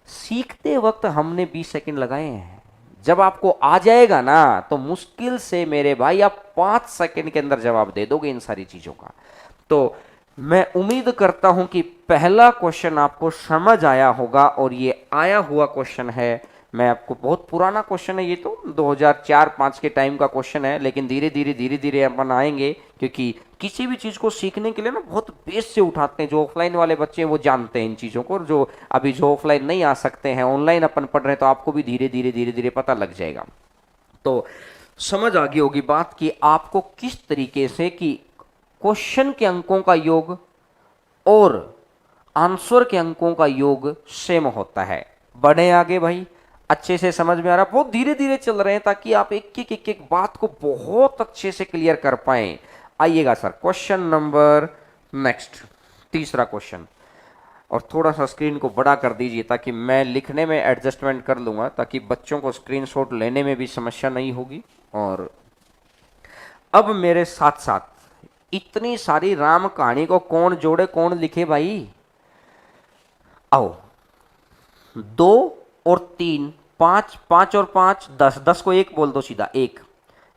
सीखते वक्त हमने 20 सेकंड लगाए हैं, जब आपको आ जाएगा ना तो मुश्किल से मेरे भाई आप 5 सेकंड के अंदर जवाब दे दोगे इन सारी चीजों का। तो मैं उम्मीद करता हूं कि पहला क्वेश्चन आपको समझ आया होगा और ये आया हुआ क्वेश्चन है। मैं आपको बहुत पुराना क्वेश्चन है, ये तो 2004-5 के टाइम का क्वेश्चन है, लेकिन धीरे धीरे अपन आएंगे क्योंकि किसी भी चीज़ को सीखने के लिए ना बहुत बेस से उठाते हैं। जो ऑफलाइन वाले बच्चे हैं वो जानते हैं इन चीज़ों को, और जो अभी जो ऑफलाइन नहीं आ सकते हैं ऑनलाइन अपन पढ़ रहे हैं तो आपको भी धीरे धीरे पता लग जाएगा। तो समझ आ गई होगी बात कि आपको किस तरीके से कि क्वेश्चन के अंकों का योग और आंसर के अंकों का योग सेम होता है। बढ़े आगे भाई, अच्छे से समझ में आ रहा, बहुत धीरे धीरे चल रहे हैं ताकि आप एक बात को बहुत अच्छे से क्लियर कर पाए। आइएगा सर क्वेश्चन नंबर नेक्स्ट, तीसरा क्वेश्चन, और थोड़ा सा स्क्रीन को बड़ा कर दीजिए ताकि मैं लिखने में एडजस्टमेंट कर लूंगा, ताकि बच्चों को स्क्रीनशॉट लेने में भी समस्या नहीं होगी। और अब मेरे साथ साथ इतनी सारी राम कहानी को कौन जोड़े कौन लिखे भाई, आओ 2 और 3 5, 5 और 5 10, 10 को 1 बोल दो सीधा, 1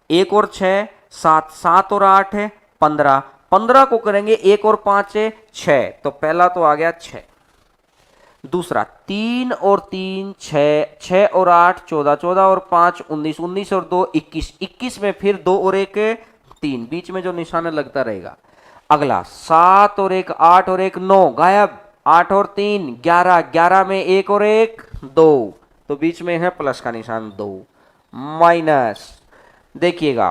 1 और 6 7, 7 और 8 है 15, 15 को करेंगे 1 और 5 है 6, तो पहला तो आ गया 6। दूसरा 3 और 3 6, 6 और 8 14, 14 और 5 19, 19 और 2 21, 21 में फिर 2 और 1 3, बीच में जो निशान लगता रहेगा। अगला 7 और 1 8 और 1 9 गायब, 8 और 3 11, 11 में 1 और 1 2, तो बीच में है प्लस का निशान 2 माइनस। देखिएगा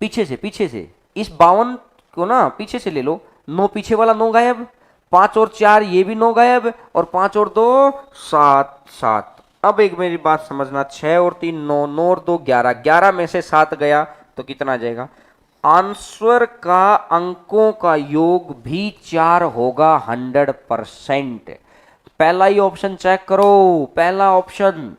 पीछे से इस 52 को ना पीछे से ले लो, 9 पीछे वाला 9 गायब, 5 और 4 ये भी 9 गायब, और 5 और 2 7 7। अब एक मेरी बात समझना, 6 और 3 9, 9 और 2 11, 11 में से 7 गया तो कितना आ जाएगा? आंसर का अंकों का योग भी 4 होगा 100%। पहला ही ऑप्शन चेक करो, पहला ऑप्शन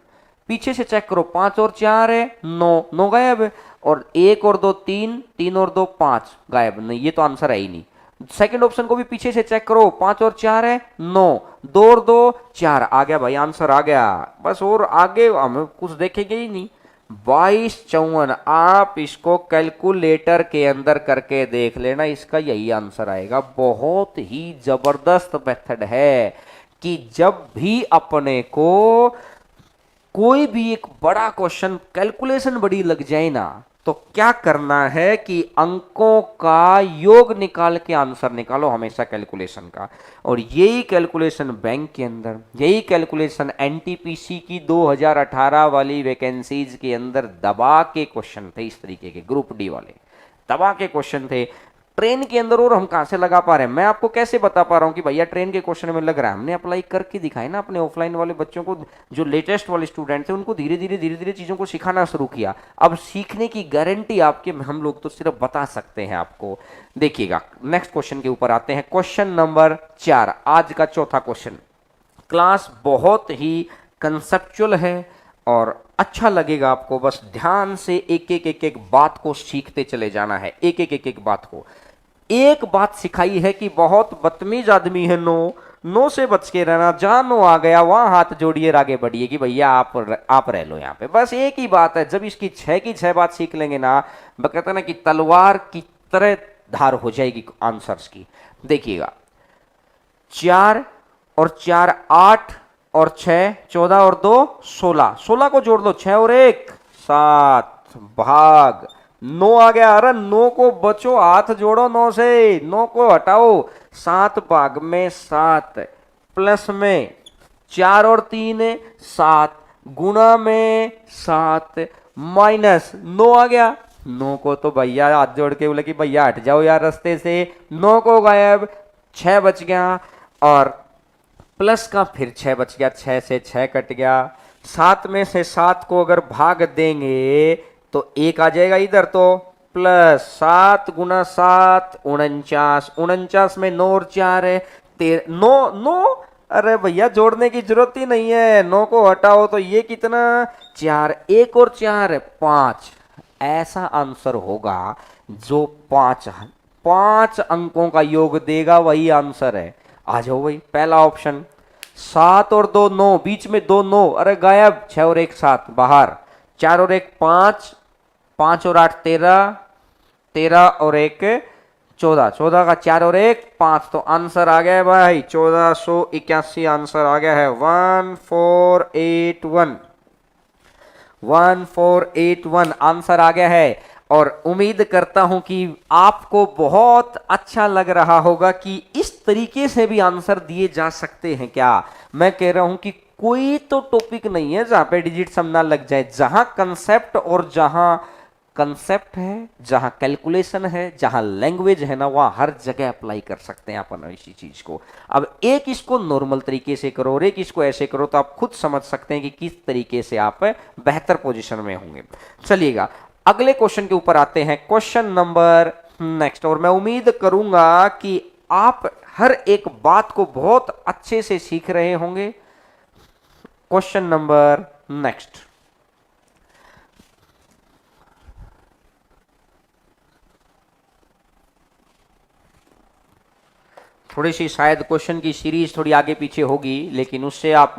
पीछे से चेक करो, 5 और 4 है 9, 9 गायब है, और 1 और 2 3, 3 और 2 5 गायब, नहीं ये तो आंसर है ही नहीं। सेकंड ऑप्शन को भी पीछे से चेक करो, 5 और 4 है 9, 2 और 2 4, आ गया भाई आंसर आ गया, बस और आगे हमें कुछ देखेंगे ही नहीं। 2254, आप इसको कैलकुलेटर के अंदर करके देख लेना, इसका यही आंसर आएगा। बहुत ही जबरदस्त मेथड है कि जब भी अपने को कोई भी एक बड़ा क्वेश्चन कैलकुलेशन बड़ी लग जाए ना, तो क्या करना है कि अंकों का योग निकाल के आंसर निकालो हमेशा कैलकुलेशन का। और यही कैलकुलेशन बैंक के अंदर, यही कैलकुलेशन एनटीपीसी की 2018 वाली वैकेंसीज के अंदर दबा के क्वेश्चन थे, इस तरीके के ग्रुप डी वाले दबा के क्वेश्चन थे ट्रेन के अंदर। और हम कहां से लगा पा रहे हैं, मैं आपको कैसे बता पा रहा हूं कि भैया ट्रेन के क्वेश्चन में लग रहा है? हमने अप्लाई करके दिखाए ना अपने ऑफलाइन वाले बच्चों को, जो लेटेस्ट वाले स्टूडेंट थे उनको धीरे धीरे चीजों को सिखाना शुरू किया। अब सीखने की गारंटी आपके हम लोग तो सिर्फ बता सकते हैं आपको। देखिएगा नेक्स्ट क्वेश्चन के ऊपर आते हैं, क्वेश्चन नंबर 4, आज का चौथा क्वेश्चन। क्लास बहुत ही कंसेप्चुअल है और अच्छा लगेगा आपको, बस ध्यान से एक एक बात को सीखते चले जाना है, एक बात को। एक बात सिखाई है कि बहुत बदतमीज आदमी है नो, नो से बच के रहना, जहां नो आ गया वहां हाथ जोड़िए और आगे बढ़िए कि भैया आप रह लो यहाँ पे, बस एक ही बात है। जब इसकी 6 की 6 बात सीख लेंगे ना, कहते हैं ना कि तलवार की तरह धार हो जाएगी आंसर्स की। देखिएगा 4 और 4 8 और 6 14 और 2 16, 16 को जोड़ लो, 6 और 1 7, भाग 9 आ गया। अरे 9 को बचो, हाथ जोड़ो 9 से, 9 को हटाओ, 7 भाग में 7, प्लस में 4 और 3 7, गुणा में 7, माइनस 9 आ गया। 9 को तो भैया हाथ जोड़ के बोले कि भैया हट जाओ यार रास्ते से, 9 को गायब, 6 बच गया, और प्लस का फिर 6 बच गया, 6 से 6 कट गया, 7 में से 7 को अगर भाग देंगे तो 1 आ जाएगा इधर, तो प्लस 7 गुना 7 49, 49 में 9 और 4 है 9 9, अरे भैया जोड़ने की जरूरत ही नहीं है, 9 को हटाओ तो ये कितना 4, 1 और 4 5, ऐसा आंसर होगा जो 5 अंकों का योग देगा, वही आंसर है। आ जाओ भाई पहला ऑप्शन, 7 और 2 9, बीच में 2 9, अरे गायब, 6 और 1 7 बाहर, 4 और 1 5, 5 और 8 13, 13 और 1 14, 14 का 4 और 1 5, तो आंसर आ गया है भाई 1481, आंसर आ गया है 1481, 1481 आंसर आ गया है। और उम्मीद करता हूं कि आपको बहुत अच्छा लग रहा होगा कि इस तरीके से भी आंसर दिए जा सकते हैं। क्या मैं कह रहा हूं कि कोई तो टॉपिक नहीं है जहां पे डिजिट सम ना लग जाए, जहां कंसेप्ट और जहां कंसेप्ट है, जहां कैलकुलेशन है, जहां लैंग्वेज है ना, वहां हर जगह अप्लाई कर सकते हैं अपन इसी चीज को। अब एक इसको नॉर्मल तरीके से करो और एक इसको ऐसे करो तो आप खुद समझ सकते हैं कि किस तरीके से आप बेहतर पोजीशन में होंगे। चलिएगा अगले क्वेश्चन के ऊपर आते हैं, क्वेश्चन नंबर नेक्स्ट। और मैं उम्मीद करूंगा कि आप हर एक बात को बहुत अच्छे से सीख रहे होंगे। क्वेश्चन नंबर नेक्स्ट, थोड़ी सी शायद क्वेश्चन की सीरीज थोड़ी आगे पीछे होगी, लेकिन उससे आप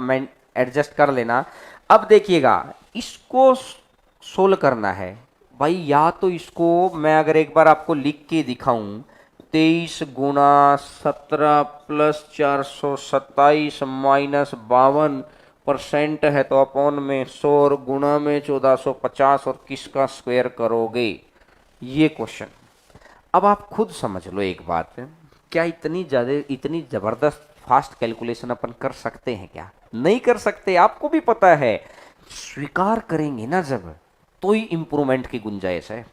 एडजस्ट कर लेना। अब देखिएगा इसको सोल्व करना है भाई, या तो इसको मैं अगर एक बार आपको लिख के दिखाऊं, 23 गुना 17 प्लस 427 माइनस 52% है तो अपॉन में 100 और गुणा में 1450, और किसका स्क्वायर करोगे, ये क्वेश्चन। अब आप खुद समझ लो एक बात, क्या इतनी जबरदस्त फास्ट कैलकुलेशन अपन कर सकते हैं? क्या नहीं कर सकते, आपको भी पता है। स्वीकार करेंगे ना जब, तो ही इंप्रूवमेंट की गुंजाइश है।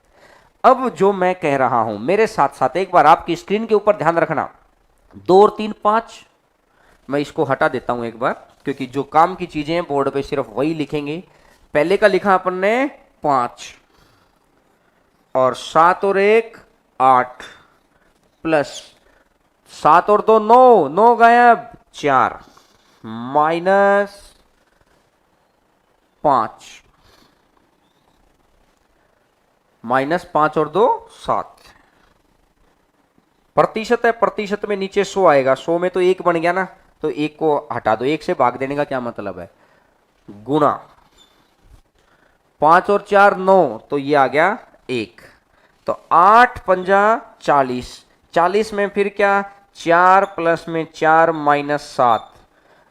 अब जो मैं कह रहा हूं मेरे साथ साथ एक बार आपकी स्क्रीन के ऊपर ध्यान रखना, 2 और 3 5, मैं इसको हटा देता हूं एक बार, क्योंकि जो काम की चीजें हैं बोर्ड पे सिर्फ वही लिखेंगे। पहले का लिखा अपन ने 5 और 7 और 1 8 प्लस 7 और 2 9, 9 गायब, 4 माइनस 5, माइनस 5 और 2 7, प्रतिशत है, प्रतिशत में नीचे 100 आएगा, 100 में तो 1 बन गया ना, तो 1 को हटा दो, 1 से भाग देने का क्या मतलब है, गुना 5 और 4 9, तो ये आ गया 1, तो 8 पंजा 40, 40 में फिर क्या 4 प्लस में 4 माइनस 7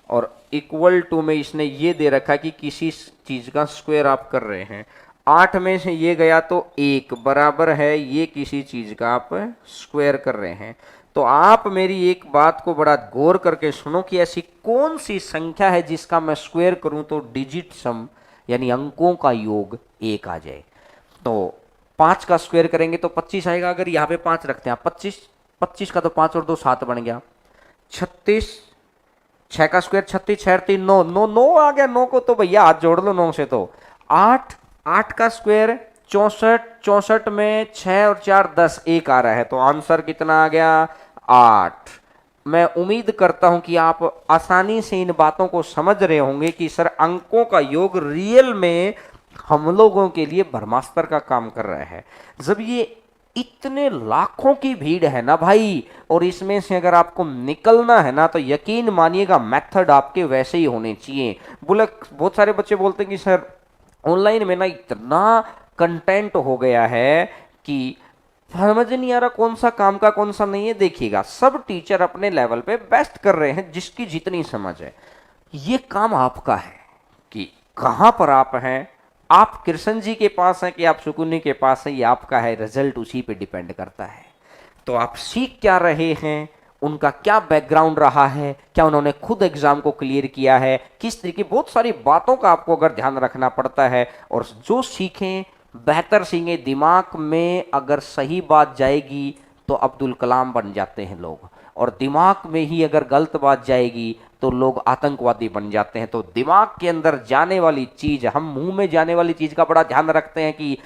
और इक्वल टू में इसने ये दे रखा कि किसी चीज का स्क्वायर आप कर रहे हैं, 8 में से ये गया तो 1 बराबर है ये किसी चीज का आप स्क्वायर कर रहे हैं। तो आप मेरी एक बात को बड़ा गौर करके सुनो कि ऐसी कौन सी संख्या है जिसका मैं स्क्वायर करूं तो डिजिट सम यानी अंकों का योग 1 आ जाए। तो 5 का स्क्वायर करेंगे तो 25 आएगा, अगर यहाँ पे 5 रखते हैं 25, 25 का तो 5 और 2 7 बन गया, 36, 6 का स्क्वायर 36, 6 3 9, 9 9 आ गया, 9 को तो भैया हाथ जोड़ लो 9 से, तो 8, 8 का स्क्वायर 64, 64 में 6 और 4 10, 1 आ रहा है, तो आंसर कितना आ गया 8। मैं उम्मीद करता हूं कि आप आसानी से इन बातों को समझ रहे होंगे कि सर अंकों का योग रियल में हम लोगों के लिए ब्रह्मास्त्र का काम कर रहा है। जब ये इतने लाखों की भीड़ है ना भाई, और इसमें से अगर आपको निकलना है ना तो यकीन मानिएगा मेथड आपके वैसे ही होने चाहिए। बोले बहुत सारे बच्चे बोलते हैं कि सर ऑनलाइन में ना इतना कंटेंट हो गया है कि समझ नहीं आ रहा कौन सा काम का कौन सा नहीं है। देखिएगा सब टीचर अपने लेवल पे बेस्ट कर रहे हैं, जिसकी जितनी समझ है। ये काम आपका है कि कहां पर आप हैं, आप कृष्ण जी के पास हैं कि आप सुकुनी के पास हैं, ये आपका है, रिजल्ट उसी पे डिपेंड करता है। तो आप सीख क्या रहे हैं, उनका क्या बैकग्राउंड रहा है, क्या उन्होंने खुद एग्जाम को क्लियर किया है, किस तरीके, बहुत सारी बातों का आपको अगर ध्यान रखना पड़ता है। और जो सीखें बेहतर सीखें, दिमाग में अगर सही बात जाएगी तो अब्दुल कलाम बन जाते हैं लोग, और दिमाग में ही अगर गलत बात जाएगी तो लोग आतंकवादी बन जाते हैं। तो दिमाग के अंदर जाने वाली चीज, हम मुंह में जाने वाली चीज का बड़ा ध्यान रखते हैं कि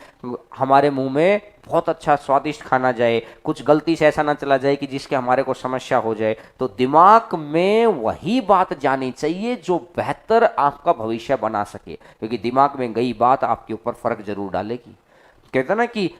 हमारे मुंह में बहुत अच्छा स्वादिष्ट खाना जाए, कुछ गलती से ऐसा ना चला जाए कि जिसके हमारे को समस्या हो जाए। तो दिमाग में वही बात जानी चाहिए जो बेहतर आपका भविष्य बना सके, क्योंकि दिमाग में गई बात आपके ऊपर फर्क जरूर डालेगी। कहते ना कि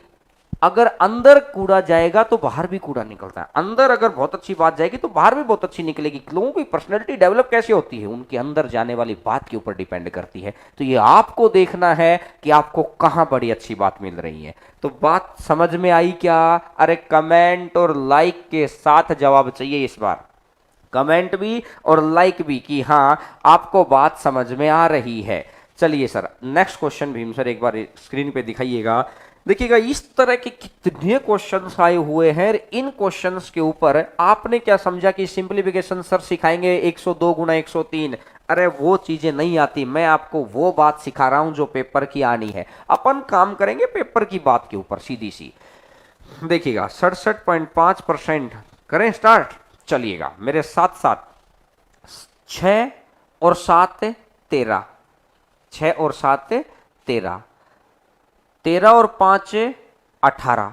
अगर अंदर कूड़ा जाएगा तो बाहर भी कूड़ा निकलता है, अंदर अगर बहुत अच्छी बात जाएगी तो बाहर भी बहुत अच्छी निकलेगी। लोगों की पर्सनैलिटी डेवलप कैसे होती है, उनके अंदर जाने वाली बात के ऊपर डिपेंड करती है। तो ये आपको देखना है कि आपको कहां बड़ी अच्छी बात मिल रही है। तो बात समझ में आई क्या? अरे कमेंट और लाइक के साथ जवाब चाहिए इस बार, कमेंट भी और लाइक भी कि हाँ आपको बात समझ में आ रही है। चलिए sir next question Bhim sir एक बार स्क्रीन पे दिखाइएगा। देखिएगा इस तरह के कितने क्वेश्चंस आए हुए हैं, इन क्वेश्चंस के ऊपर आपने क्या समझा कि सिंपलीफिकेशन सर सिखाएंगे 102 गुना 103। अरे वो चीजें नहीं आती, मैं आपको वो बात सिखा रहा हूं जो पेपर की आनी है। अपन काम करेंगे पेपर की बात के ऊपर सीधी सी। देखिएगा 67.5% करें स्टार्ट। चलिएगा मेरे साथ साथ 6 और 7 13, 6 और 7 13, 13 और 5 18,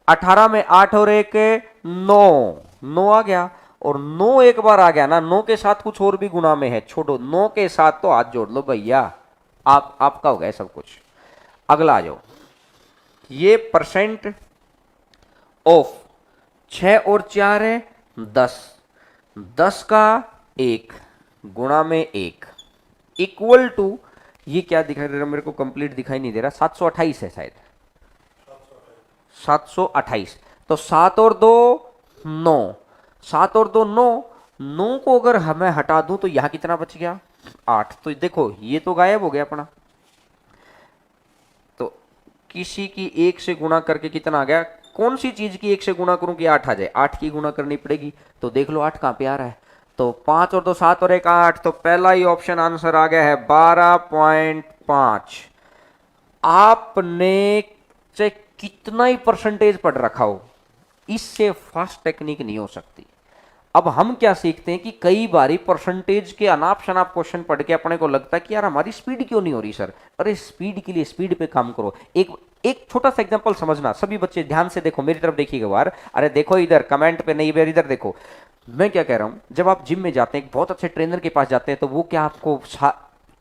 18 में 8 और 1 9, 9 आ गया। और 9 एक बार आ गया ना, 9 के साथ कुछ और भी गुना में है, छोड़ो 9 के साथ तो हाथ जोड़ लो भैया, आपका हो गया सब कुछ। अगला आ जाओ, ये परसेंट ऑफ 6 और 4 है 10, 10 का 1 गुणा में 1 इक्वल टू, ये क्या दिखाई दे रहा है मेरे को, कंप्लीट दिखाई नहीं दे रहा, 728 है शायद, 728। तो 7 और 2 9, 7 और 2 9, 9 को अगर हमें हटा दूं तो यहां कितना बच गया 8। तो देखो ये तो गायब हो गया अपना, तो किसी की 1 से गुणा करके कितना आ गया, कौन सी चीज की 1 से गुणा करूं कि 8 आ जाए, 8 की गुणा करनी पड़ेगी। तो देख लो 8 कहां पे आ रहा है, तो 5 और 2 7 और 1 8, तो पहला ही ऑप्शन आंसर आ गया है 12.5। आपने चेक कितना ही परसेंटेज पढ़ रखा हो, इससे फास्ट टेक्निक नहीं हो सकती। अब हम क्या सीखते हैं कि कई बारी परसेंटेज के अनाप शनाप क्वेश्चन पढ़ के अपने को लगता है कि यार हमारी स्पीड क्यों नहीं हो रही सर। अरे स्पीड के लिए स्पीड पे काम करो। एक एक छोटा सा एग्जांपल समझना, सभी बच्चे ध्यान से देखो, मेरी तरफ देखिएगा बार, अरे देखो इधर कमेंट पे नहीं, इधर देखो मैं क्या कह रहा हूं। जब आप जिम में जाते हैं, एक बहुत अच्छे ट्रेनर के पास जाते हैं, तो वो क्या आपको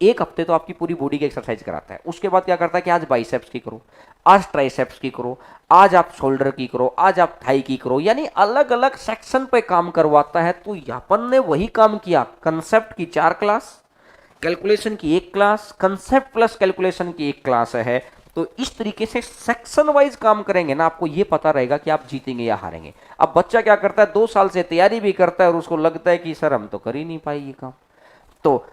एक हफ्ते तो आपकी पूरी बॉडी की एक्सरसाइज कराता है। उसके बाद क्या करता है कि आज बाइसेप्स की करो, आज ट्राइसेप्स की करो, आज आप शोल्डर की करो, आज आप थाई की करो, यानी अलग अलग सेक्शन पे काम करवाता है। तो यापन ने वही काम किया, कंसेप्ट की 4 क्लास, कैलकुलेशन की 1 क्लास, कंसेप्ट प्लस कैलकुलेशन की 1 क्लास है। तो इस तरीके से सेक्शन वाइज काम करेंगे ना, आपको ये पता रहेगा कि आप जीतेंगे या हारेंगे। अब बच्चा क्या करता है, 2 साल से तैयारी भी करता है और उसको लगता है कि सर हम तो कर ही नहीं पाए ये काम। तो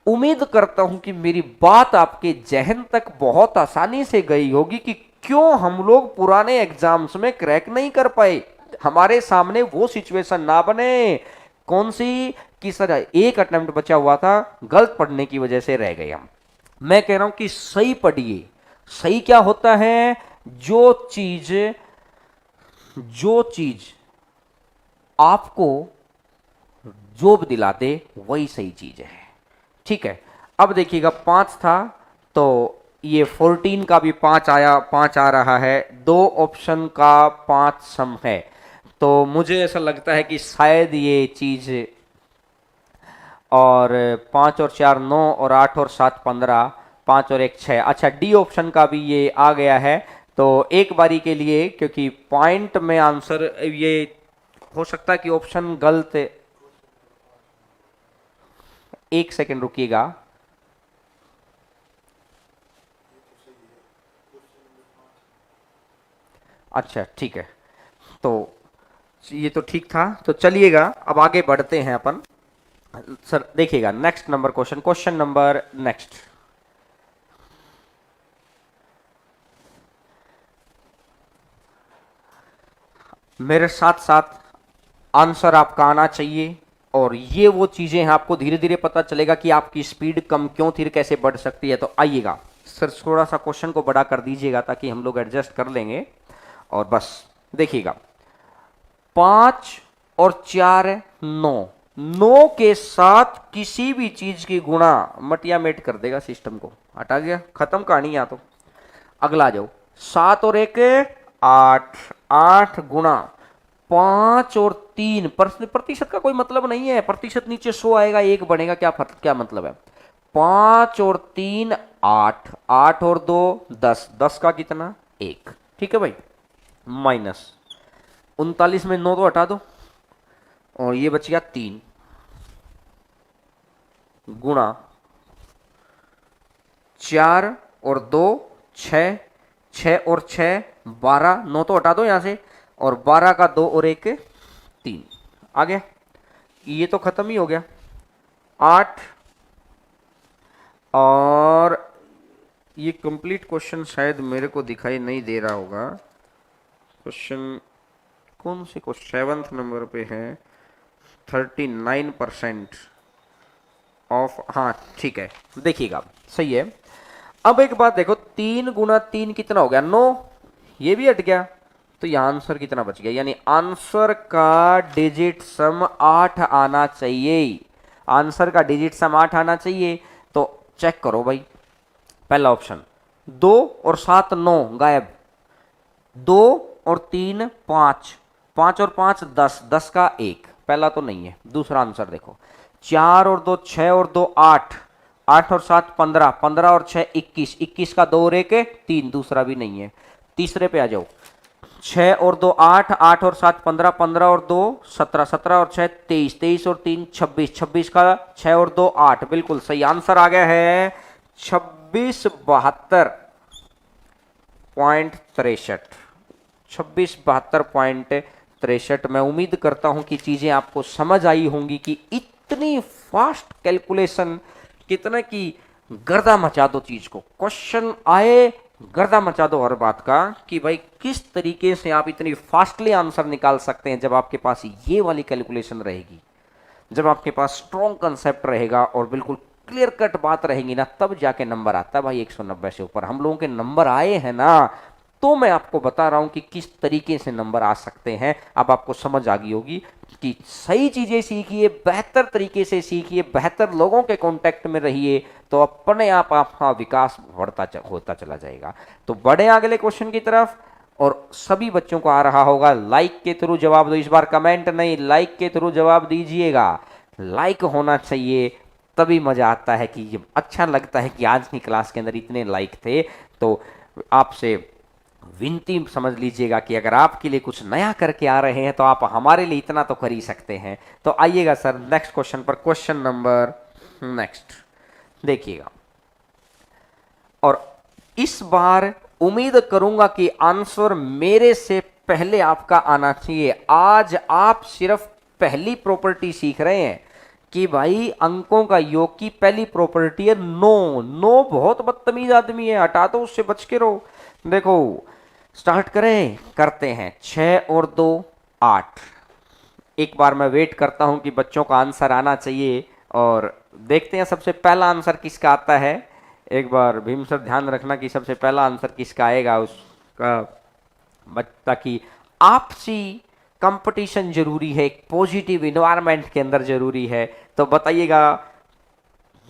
उम्मीद करता हूं कि मेरी बात आपके जहन तक बहुत आसानी से गई होगी कि क्यों हम लोग पुराने एग्जाम्स में क्रैक नहीं कर पाए। हमारे सामने वो सिचुएशन ना बने, कौन सी, कि सर एक अटेम्प्ट बचा हुआ था, गलत पढ़ने की वजह से रह गए हम। मैं कह रहा हूं कि सही पढ़िए। सही क्या होता है, जो चीज आपको जॉब दिलाते वही सही चीज है। ठीक है, अब देखिएगा 5 था तो ये 14 का भी 5 आया, 5 आ रहा है, 2 ऑप्शन का 5 सम है। तो मुझे ऐसा लगता है कि शायद ये चीज, और 5 और 4 9 और 8 और 7 15, 5 और 1 6। अच्छा, डी ऑप्शन का भी ये आ गया है। तो एक बारी के लिए, क्योंकि पॉइंट में आंसर ये हो सकता है कि ऑप्शन गलत, 1 सेकंड रुकिएगा। अच्छा ठीक है, तो ये तो ठीक था। तो चलिएगा अब आगे बढ़ते हैं अपन। सर देखिएगा next number question number next. मेरे साथ साथ आंसर आपका आना चाहिए, और ये वो चीजें हैं आपको धीरे धीरे पता चलेगा कि आपकी स्पीड कम क्यों थी, कैसे बढ़ सकती है। तो आइएगा सर, थोड़ा सा क्वेश्चन को बड़ा कर दीजिएगा ताकि हम लोग एडजस्ट कर लेंगे। और बस देखिएगा, 5 और 4 9, 9 के साथ किसी भी चीज की गुणा मटिया मेट कर देगा सिस्टम को, हटा गया, खत्म कहानी। यहाँ तो अगला आ जाओ, 7 और 1 8, 8 गुणा 5 और 3, प्रतिशत का कोई मतलब नहीं है, प्रतिशत नीचे 100 आएगा, 1 बनेगा, क्या मतलब है। 5 और 3 8, 8 और 2 10, 10 का कितना 1, ठीक है भाई। माइनस 39 में 9 तो हटा दो, और ये बच गया 3 गुणा 4 और 2 6, 6 और 6 12, 9 तो हटा दो यहां से, और 12 का 2 और 1 3 आ गया। ये तो खत्म ही हो गया। 8, और ये कंप्लीट क्वेश्चन शायद मेरे को दिखाई नहीं दे रहा होगा। क्वेश्चन कौन से को 7th नंबर पे है, 39% ऑफ, हाँ ठीक है, देखिएगा सही है। अब एक बात देखो, 3 गुणा 3 कितना हो गया 9, ये भी हट गया, तो यहां आंसर कितना बच गया, यानी आंसर का डिजिट सम 8 आना चाहिए। आंसर का डिजिट सम 8 आना चाहिए। तो चेक करो भाई, पहला ऑप्शन 2 और 7 9 गायब, 2 और 3 5, 5 और 5 10, 10 का 1, पहला तो नहीं है। दूसरा आंसर देखो, 4 और 2 6 और 2 8, 8 और 7 15, 15 और 6 21, 21 का 2 और 1 3, दूसरा भी नहीं है। तीसरे पे आ जाओ, 6 और 2 8, 8 और 7 15, 15 और 2 17, 17 और 6 23, 23 और 3 26, 26 का 6 और 2 8, बिल्कुल सही आंसर आ गया है 2672.63, 2672.63। मैं उम्मीद करता हूं कि चीजें आपको समझ आई होंगी कि इतनी फास्ट कैलकुलेशन, कितना की गर्दा मचा दो चीज को, क्वेश्चन आए गर्दा मचा दो हर बात का, कि भाई किस तरीके से आप इतनी फास्टली आंसर निकाल सकते हैं जब आपके पास ये वाली कैलकुलेशन रहेगी, जब आपके पास स्ट्रॉन्ग कंसेप्ट रहेगा और बिल्कुल क्लियर कट बात रहेगी ना, तब जाके नंबर आता है भाई 190 से ऊपर। हम लोगों के नंबर आए हैं ना तो मैं आपको बता रहा हूं कि किस तरीके से नंबर आ सकते हैं। अब आपको समझ आ गई होगी कि सही चीजें सीखिए, बेहतर तरीके से सीखिए, बेहतर लोगों के कांटेक्ट में रहिए, तो अपने आप आपका विकास होता चला जाएगा। तो बढ़े अगले क्वेश्चन की तरफ। और सभी बच्चों को आ रहा होगा, लाइक के थ्रू जवाब दो, इस बार कमेंट नहीं, लाइक के थ्रू जवाब दीजिएगा। लाइक होना चाहिए, तभी मजा आता है, कि अच्छा लगता है कि आज की क्लास के अंदर इतने लाइक थे। तो आपसे विनती समझ लीजिएगा कि अगर आपके लिए कुछ नया करके आ रहे हैं तो आप हमारे लिए इतना तो कर ही सकते हैं। तो आइएगा सर नेक्स्ट क्वेश्चन पर, क्वेश्चन नंबर नेक्स्ट देखिएगा। और इस बार उम्मीद करूंगा कि आंसर मेरे से पहले आपका आना चाहिए। आज आप सिर्फ पहली प्रॉपर्टी सीख रहे हैं कि भाई अंकों का योग की पहली प्रॉपर्टी है नो। नो बहुत बदतमीज आदमी है, हटा दो, उससे बच के रहो। देखो स्टार्ट करें, करते हैं। 6 और 2 8। एक बार मैं वेट करता हूं कि बच्चों का आंसर आना चाहिए, और देखते हैं सबसे पहला आंसर किसका आता है। एक बार भीम सर ध्यान रखना कि सबसे पहला आंसर किसका आएगा उसका, ताकि आपसी कंपटीशन जरूरी है, एक पॉजिटिव इन्वायरमेंट के अंदर जरूरी है। तो बताइएगा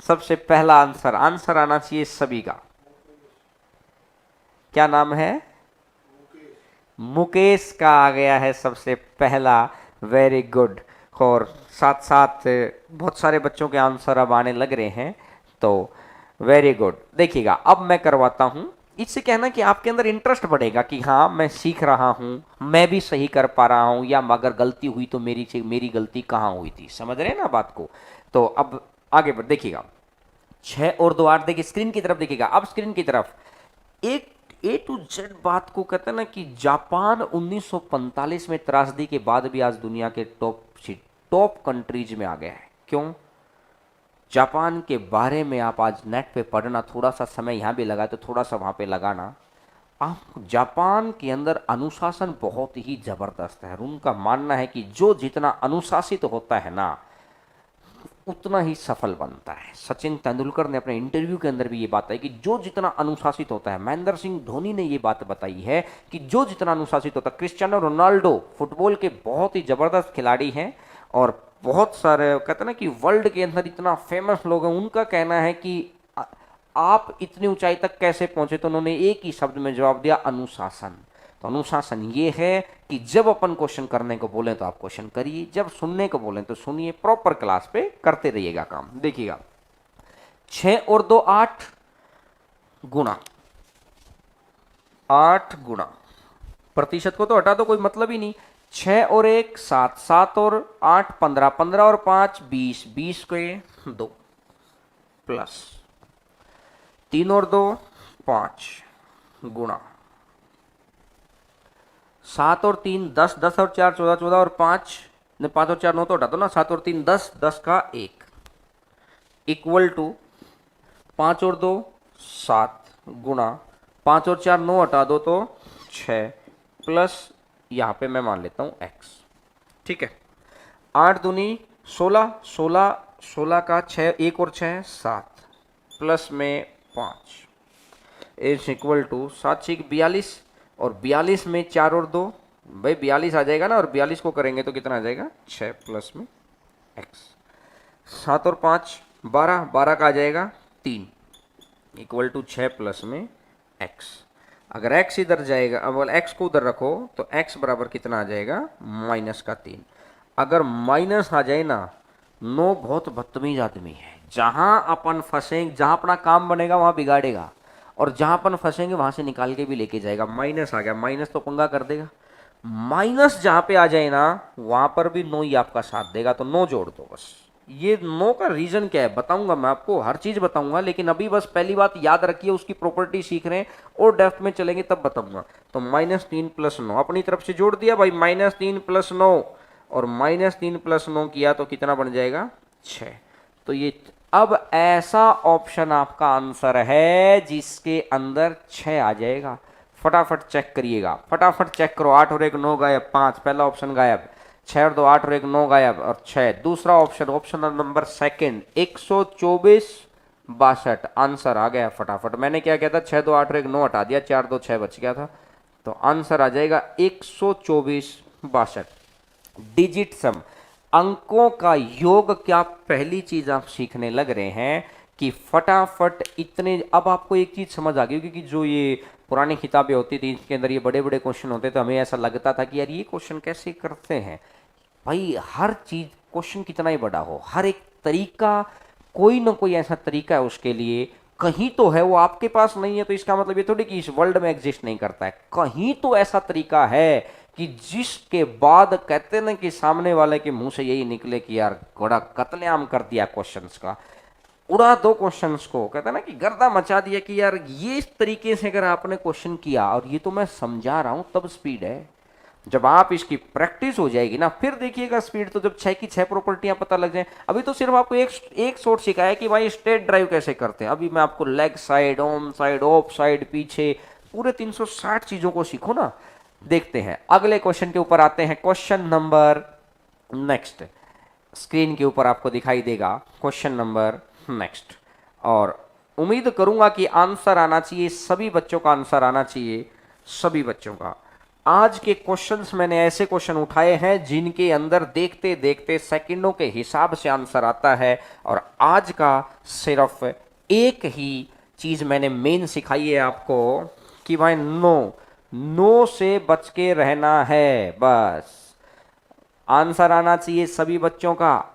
सबसे पहला आंसर, आंसर आना चाहिए सभी का। क्या नाम है? मुकेश का आ गया है सबसे पहला, वेरी गुड। और साथ साथ बहुत सारे बच्चों के आंसर अब आने लग रहे हैं, तो वेरी गुड। देखिएगा अब मैं करवाता हूं, इससे कहना कि आपके अंदर इंटरेस्ट बढ़ेगा कि हाँ मैं सीख रहा हूं, मैं भी सही कर पा रहा हूं, या अगर गलती हुई तो मेरी गलती कहाँ हुई थी। समझ रहे हैं ना बात को। तो अब आगे बढ़ देखिएगा, 6 और 2 8। देखिए स्क्रीन की तरफ देखिएगा, अब स्क्रीन की तरफ एक ए टू जेड बात को कहते हैं ना कि जापान 1945 में त्रासदी के बाद भी आज दुनिया के टॉप कंट्रीज में आ गया है। क्यों? जापान के बारे में आप आज नेट पे पढ़ना, थोड़ा सा समय यहाँ भी लगा तो थोड़ा सा वहाँ पे लगाना। आप जापान के अंदर अनुशासन बहुत ही जबरदस्त है। उनका मानना है कि जो जितना अनुशासित होता है ना, उतना ही सफल बनता है। सचिन तेंदुलकर ने अपने इंटरव्यू के अंदर भी ये बात है कि जो जितना अनुशासित होता है, महेंद्र सिंह धोनी ने ये बात बताई है कि जो जितना अनुशासित होता है। क्रिस्टियानो रोनाल्डो फुटबॉल के बहुत ही जबरदस्त खिलाड़ी हैं, और बहुत सारे कहते हैं ना कि वर्ल्ड के अंदर इतना फेमस लोग हैं, उनका कहना है कि आप इतनी ऊंचाई तक कैसे पहुंचे, तो उन्होंने एक ही शब्द में जवाब दिया, अनुशासन। तो अनुशासन ये है कि जब अपन क्वेश्चन करने को बोलें तो आप क्वेश्चन करिए, जब सुनने को बोलें तो सुनिए, प्रॉपर क्लास पे करते रहिएगा काम। देखिएगा 6 और 2 8 गुणा 8 गुणा, प्रतिशत को तो हटा दो, कोई मतलब ही नहीं। 6 और 1 7, 7 और 8 15, 15 और 5 20, 20 को 2 प्लस 3 और 2 5 गुणा 7 और 3 10, 10 और 4 14, 14 और 5 5 और 4 9 तो हटा दो ना, 7 और 3 10, 10 का 1 इक्वल टू 5 और 2 7 गुणा 5 और 4 9 हटा दो तो 6 प्लस यहाँ पे मैं मान लेता हूँ x। ठीक है, 8 दूनी 16, 16 16 का 6 1 और 6 7 प्लस में 5 इज इक्वल टू 7 6 42, और 42 में 4 और 2 भाई 42 आ जाएगा ना, और 42 को करेंगे तो कितना आ जाएगा 6 प्लस में x। 7 और 5 12, 12 का आ जाएगा 3 इक्वल टू 6 प्लस में x। अगर x इधर जाएगा, अब x को उधर रखो तो x बराबर कितना आ जाएगा माइनस का 3। अगर माइनस आ जाए ना, 9 बहुत बदतमीज आदमी है। जहां अपन फंसेंगे, जहां अपना काम बनेगा वहां बिगाड़ेगा, और जहां अपन फंसेंगे वहां से निकाल के भी लेके जाएगा। माइनस आ गया, माइनस तो पंगा कर देगा। माइनस जहां पे आ जाए ना, वहां पर भी 9 ही आपका साथ देगा, तो 9 जोड़ दो बस। ये 9 का रीजन क्या है बताऊंगा मैं आपको, हर चीज बताऊंगा, लेकिन अभी बस पहली बात याद रखिए, उसकी प्रॉपर्टी सीख रहे हैं और डेप्थ में चलेंगे तब बताऊंगा। तो -3 + 9 अपनी तरफ से जोड़ दिया भाई, -3 + 9, और -3 + 9 किया तो कितना बन जाएगा 6। तो ये अब ऐसा ऑप्शन आपका आंसर है जिसके अंदर 6 आ जाएगा। फटाफट चेक करिएगा, फटाफट चेक करो। 8 और 1 9 गायब, 5 पहला ऑप्शन गायब, 6 और 2 8 और 1 9 गायब, और 6 दूसरा option, option number second 124 62 answer आ गया फटाफट। मैंने क्या किया था, 6 2 8 और 1 9 हटा दिया, 4 2 6 बच गया था। तो आंसर आ जाएगा 124 62। डिजिट सम, अंकों का योग क्या पहली चीज आप सीखने लग रहे हैं कि फटाफट इतने। अब आपको एक चीज समझ आ गई, क्योंकि जो ये पुरानी किताबें होती थी इसके अंदर ये बड़े बड़े क्वेश्चन होते थे, हमें ऐसा लगता था कि यार ये क्वेश्चन कैसे करते हैं। भाई हर चीज, क्वेश्चन कितना ही बड़ा हो, हर एक तरीका, कोई ना कोई ऐसा तरीका है उसके लिए, कहीं तो है, वो आपके पास नहीं है तो इसका मतलब ये थोड़ी कि इस वर्ल्ड में एग्जिस्ट नहीं करता है। कहीं तो ऐसा तरीका है कि जिसके बाद कहते ना कि सामने वाले के मुंह से यही निकले कि यार बड़ा कत्लेआम कर दिया क्वेश्चंस का, उड़ा दो क्वेश्चंस को, कहते ना कि गर्दा मचा दिया कि यार ये इस तरीके से अगर आपने क्वेश्चन किया, और ये तो मैं समझा रहा हूं, तब स्पीड है। जब आप इसकी प्रैक्टिस हो जाएगी ना, फिर देखिएगा स्पीड। तो जब 6 की 6 प्रॉपर्टियां पता लग जाए, अभी तो सिर्फ आपको एक शॉट सिखाया कि भाई स्ट्रेट ड्राइव कैसे करते हैं। अभी मैं आपको leg side, on side, of side, पीछे, पूरे 360 चीजों को सीखो ना। देखते हैं अगले क्वेश्चन के ऊपर आते हैं। क्वेश्चन नंबर नेक्स्ट स्क्रीन के ऊपर आपको दिखाई देगा, क्वेश्चन नंबर नेक्स्ट। और उम्मीद करूंगा कि आंसर आना चाहिए, सभी बच्चों का आंसर आना चाहिए, सभी बच्चों का। आज के क्वेश्चंस मैंने ऐसे क्वेश्चन उठाए हैं जिनके अंदर देखते देखते सेकंडों के हिसाब से आंसर आता है। और आज का सिर्फ एक ही चीज मैंने मेन सिखाई है आपको कि भाई नो से बच के रहना है। बस आंसर आना चाहिए सभी बच्चों का,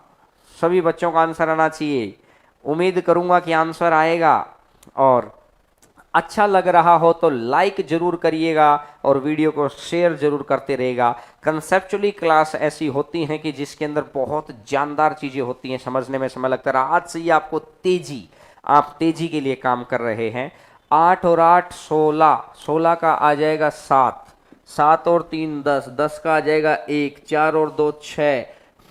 सभी बच्चों का आंसर आना चाहिए। उम्मीद करूंगा कि आंसर आएगा, और अच्छा लग रहा हो तो लाइक जरूर करिएगा और वीडियो को शेयर जरूर करते रहेगा। कंसेप्चुअली क्लास ऐसी होती हैं कि जिसके अंदर बहुत जानदार चीजें होती हैं, समझने में समय लगता है। आज से ही आपको तेजी, आप तेजी के लिए काम कर रहे हैं। 8 और 8 16, 16 का आ जाएगा 7, 7 और 3 10, 10 का आ जाएगा 1, 4 और 2 6,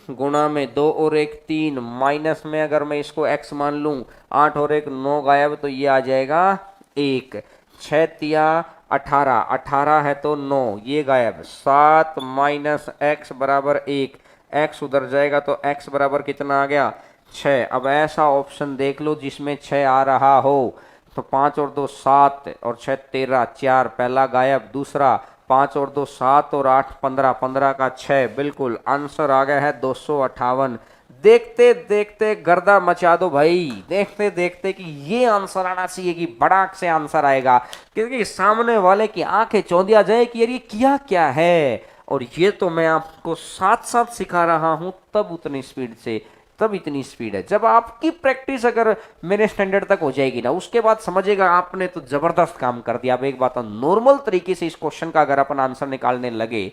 गुणा में 2 और 1 3, माइनस में अगर मैं इसको x मान लूं, 8 और 1 9 गायब, तो ये आ जाएगा 1, 6 तिया 18, 18 है तो 9, ये गायब, 7 माइनस x बराबर 1, x उधर जाएगा तो x बराबर कितना आ गया 6। अब ऐसा ऑप्शन देख लो जिसमें 6 आ रहा हो, तो 5 और 2 7 और 6 13, 4 पहला गायब, दूसरा 5 और 2 7 और 8 15, 15 का 6, बिल्कुल आंसर आ गया है 258। देखते देखते गर्दा मचा दो भाई, देखते देखते कि ये आंसर आना चाहिए कि बड़ाक से आंसर आएगा, क्योंकि सामने वाले की आंखें चौंधिया जाए कि यार ये किया क्या है। और ये तो मैं आपको साथ साथ सिखा रहा हूं, तब उतनी स्पीड से, तब इतनी स्पीड है। जब आपकी प्रैक्टिस अगर मेरे स्टैंडर्ड तक हो जाएगी ना, उसके बाद समझेगा आपने तो जबरदस्त काम कर दिया। अब एक बात, नॉर्मल तरीके से इस क्वेश्चन का अगर अपन आंसर निकालने लगे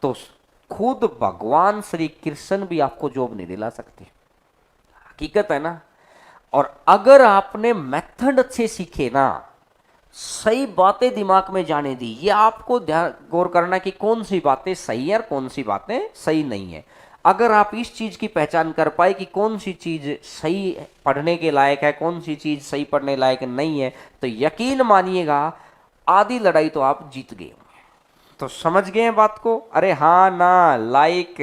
तो खुद भगवान श्री कृष्ण भी आपको जॉब नहीं दिला सकते, हकीकत है ना। और अगर आपने मेथड अच्छे सीखे ना, सही बातें दिमाग में जाने दी, ये आपको ध्यान गौर करना कि कौन सी बातें सही है और कौन सी बातें सही नहीं है। अगर आप इस चीज की पहचान कर पाए कि कौन सी चीज सही पढ़ने के लायक है, कौन सी चीज सही पढ़ने लायक नहीं है, तो यकीन मानिएगा आधी लड़ाई तो आप जीत गए। तो समझ गए हैं बात को? अरे हाँ ना, लाइक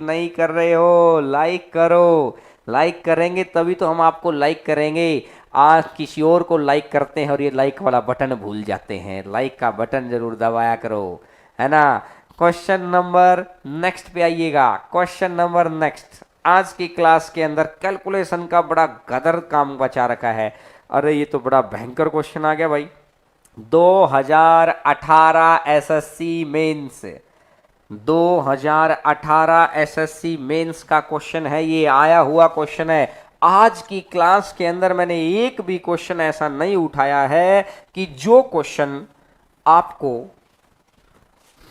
नहीं कर रहे हो, लाइक करो। लाइक करेंगे तभी तो हम आपको लाइक करेंगे। आज किसी और को लाइक करते हैं और ये लाइक वाला बटन भूल जाते हैं। लाइक का बटन जरूर दबाया करो, है ना। क्वेश्चन नंबर नेक्स्ट पे आइएगा। क्वेश्चन नंबर नेक्स्ट, आज की क्लास के अंदर कैलकुलेशन का बड़ा गदर काम बचा रखा है। अरे ये तो बड़ा भयंकर क्वेश्चन आ गया भाई। 2018 एसएससी मेंस, 2018 एसएससी मेंस का क्वेश्चन है, ये आया हुआ क्वेश्चन है। आज की क्लास के अंदर मैंने एक भी क्वेश्चन ऐसा नहीं उठाया है कि जो क्वेश्चन आपको,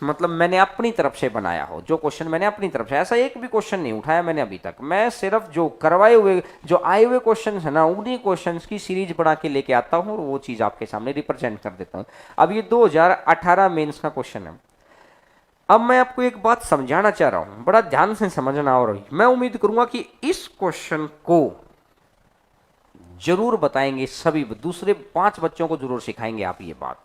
मतलब मैंने अपनी तरफ से बनाया हो, जो क्वेश्चन मैंने अपनी तरफ से, ऐसा एक भी क्वेश्चन नहीं उठाया मैंने अभी तक। मैं सिर्फ जो करवाए हुए, जो आए हुए क्वेश्चन है ना, उन्हीं क्वेश्चंस की सीरीज बना के लेके आता हूं और वो चीज आपके सामने रिप्रेजेंट कर देता हूं। अब ये 2018 मेंस का क्वेश्चन है। अब मैं आपको एक बात समझाना चाह रहा हूं, बड़ा ध्यान से समझना। और मैं उम्मीद करूंगा कि इस क्वेश्चन को जरूर बताएंगे सभी, दूसरे 5 बच्चों को जरूर सिखाएंगे आप ये बात।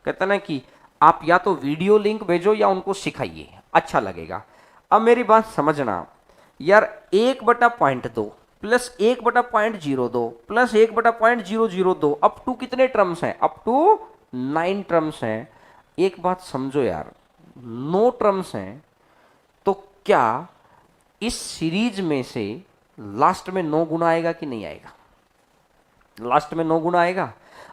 कहते ना कि आप या तो वीडियो लिंक भेजो या उनको सिखाइए, अच्छा लगेगा। अब मेरी बात समझना यार, 1/.2 प्लस 1/.02 प्लस 1/.002 अप टू कितने टर्म्स हैं? अप टू 9 टर्म्स हैं। एक बात समझो यार, 9 टर्म्स हैं, तो क्या इस सीरीज में से लास्ट में 9 गुना आएगा कि नहीं आएगा? लास्ट में 9 गुना आएगा।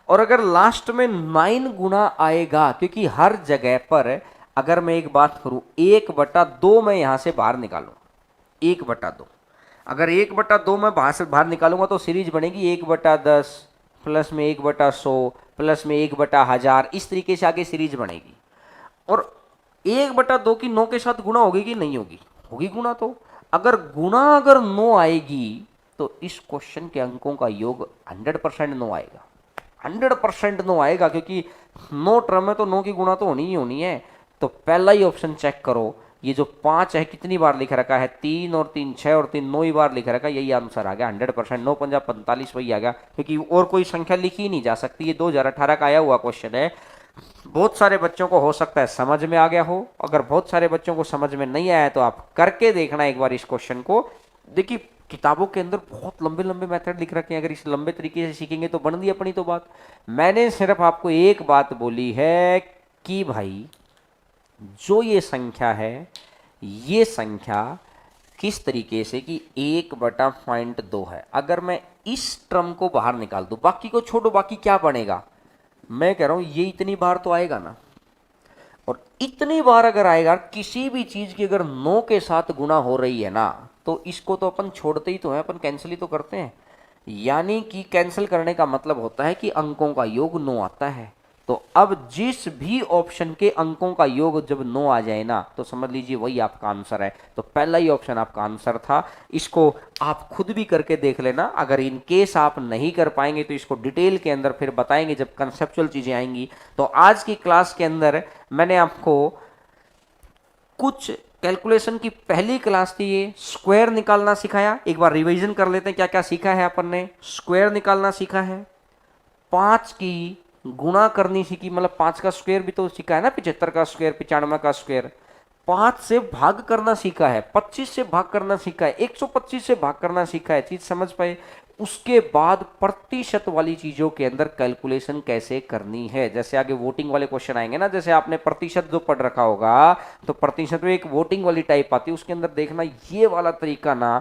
और अगर लास्ट में 9 गुना आएगा, क्योंकि हर जगह पर अगर मैं एक बात करूं, 1/2 मैं यहां से बाहर निकालूं, 1/2, अगर 1/2 मैं बाहर से बाहर निकालूंगा तो सीरीज बनेगी 1/10 प्लस में 1/100 प्लस में 1/1000, इस तरीके से आगे सीरीज बनेगी। और 1/2 की 9 के साथ गुणा होगी कि नहीं होगी? होगी गुणा। तो अगर 9 आएगी तो इस क्वेश्चन के अंकों का योग 100% 9 आएगा, 100% 9 आएगा, क्योंकि 9 टर्म है तो 9 की गुणा तो होनी ही होनी है। तो पहला ही ऑप्शन चेक करो, ये जो 5 है कितनी बार लिख रखा है? 3 और 3 6 और 3 9 ही बार लिख रखा है, यही आंसर आ गया 100%। 9 पंजा 45 वही आ गया, क्योंकि और कोई संख्या लिखी ही नहीं जा सकती। ये 2018 का आया हुआ क्वेश्चन है। बहुत सारे बच्चों को हो सकता है समझ में आ गया हो, अगर बहुत सारे बच्चों को समझ में नहीं आया तो आप करके देखना एक बार इस क्वेश्चन को। देखिए किताबों के अंदर बहुत लंबे लंबे मेथड लिख रखे हैं, अगर इस लंबे तरीके से सीखेंगे तो बन दी अपनी तो बात। मैंने सिर्फ आपको एक बात बोली है कि भाई जो ये संख्या है, ये संख्या किस तरीके से कि 1/2 है। अगर मैं इस टर्म को बाहर निकाल दूं, बाकी को छोड़ो, बाकी क्या बनेगा, मैं कह रहा हूं ये इतनी बार तो आएगा ना। और इतनी बार अगर आएगा, किसी भी चीज की अगर 9 के साथ गुणा हो रही है ना, तो इसको तो अपन छोड़ते ही तो है, अपन कैंसिल ही तो करते हैं। यानी कि कैंसिल करने का मतलब होता है कि अंकों का योग 9 आता है। तो अब जिस भी ऑप्शन के अंकों का योग जब 9 आ जाए ना, तो समझ लीजिए वही आपका आंसर है। तो पहला ही ऑप्शन आपका आंसर था। इसको आप खुद भी करके देख लेना, अगर इन केस आप नहीं कर पाएंगे तो इसको डिटेल के अंदर फिर बताएंगे जब कंसेप्चुअल चीजें आएंगी। तो आज की क्लास के अंदर मैंने आपको कुछ कैलकुलेशन की पहली क्लास थी, ये स्क्वायर निकालना सिखाया। एक बार रिवीजन कर लेते हैं क्या क्या सीखा है अपन ने। स्क्वायर निकालना सीखा है, 5 की गुणा करनी सीखी, मतलब 5 का स्क्वायर भी तो सीखा है ना, 75 का स्क्वायर, 95 का स्क्वायर। 5 से भाग करना सीखा है, 25 से भाग करना सीखा है, 125 से भाग करना सीखा है, चीज समझ पाए। उसके बाद प्रतिशत वाली चीजों के अंदर कैलकुलेशन कैसे करनी है, जैसे आगे वोटिंग वाले क्वेश्चन आएंगे ना, जैसे आपने प्रतिशत जो पढ़ रखा होगा, तो प्रतिशत में एक वोटिंग वाली टाइप आती है, उसके अंदर देखना ये वाला तरीका ना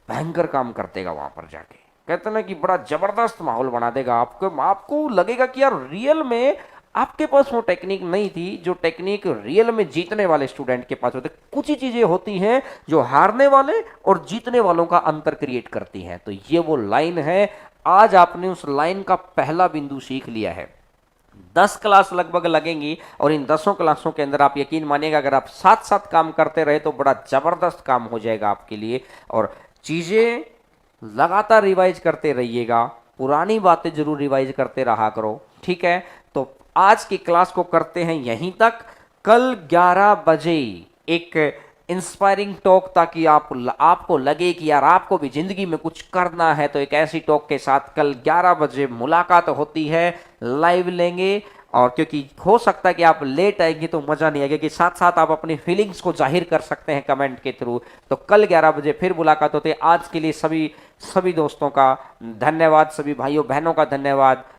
भयंकर काम कर देगा। वहां पर जाके कहते ना कि बड़ा जबरदस्त माहौल बना देगा। आपको लगेगा कि यार रियल में आपके पास वो टेक्निक नहीं थी, जो टेक्निक रियल में जीतने वाले स्टूडेंट के पास होते। कुछ ही चीजें होती हैं जो हारने वाले और जीतने वालों का अंतर क्रिएट करती हैं। तो ये वो लाइन है, आज आपने उस लाइन का पहला बिंदु सीख लिया है। 10 क्लास लगभग लगेंगी और इन 10 क्लासों के अंदर आप यकीन मानिएगा, अगर आप साथ साथ काम करते रहे तो बड़ा जबरदस्त काम हो जाएगा आपके लिए। और चीजें लगातार रिवाइज करते रहिएगा, पुरानी बातें जरूर रिवाइज करते रहा करो, ठीक है। तो आज की क्लास को करते हैं यहीं तक। कल 11 बजे एक इंस्पायरिंग टॉक, ताकि आपको लगे कि यार आपको भी जिंदगी में कुछ करना है, तो एक ऐसी टॉक के साथ कल 11 बजे मुलाकात होती है, लाइव लेंगे। और क्योंकि हो सकता है कि आप लेट आएंगे तो मजा नहीं आएगा, कि साथ साथ आप अपनी फीलिंग्स को जाहिर कर सकते हैं कमेंट के थ्रू। तो कल 11 बजे फिर मुलाकात होती है। आज के लिए सभी दोस्तों का धन्यवाद, सभी भाइयों बहनों का धन्यवाद।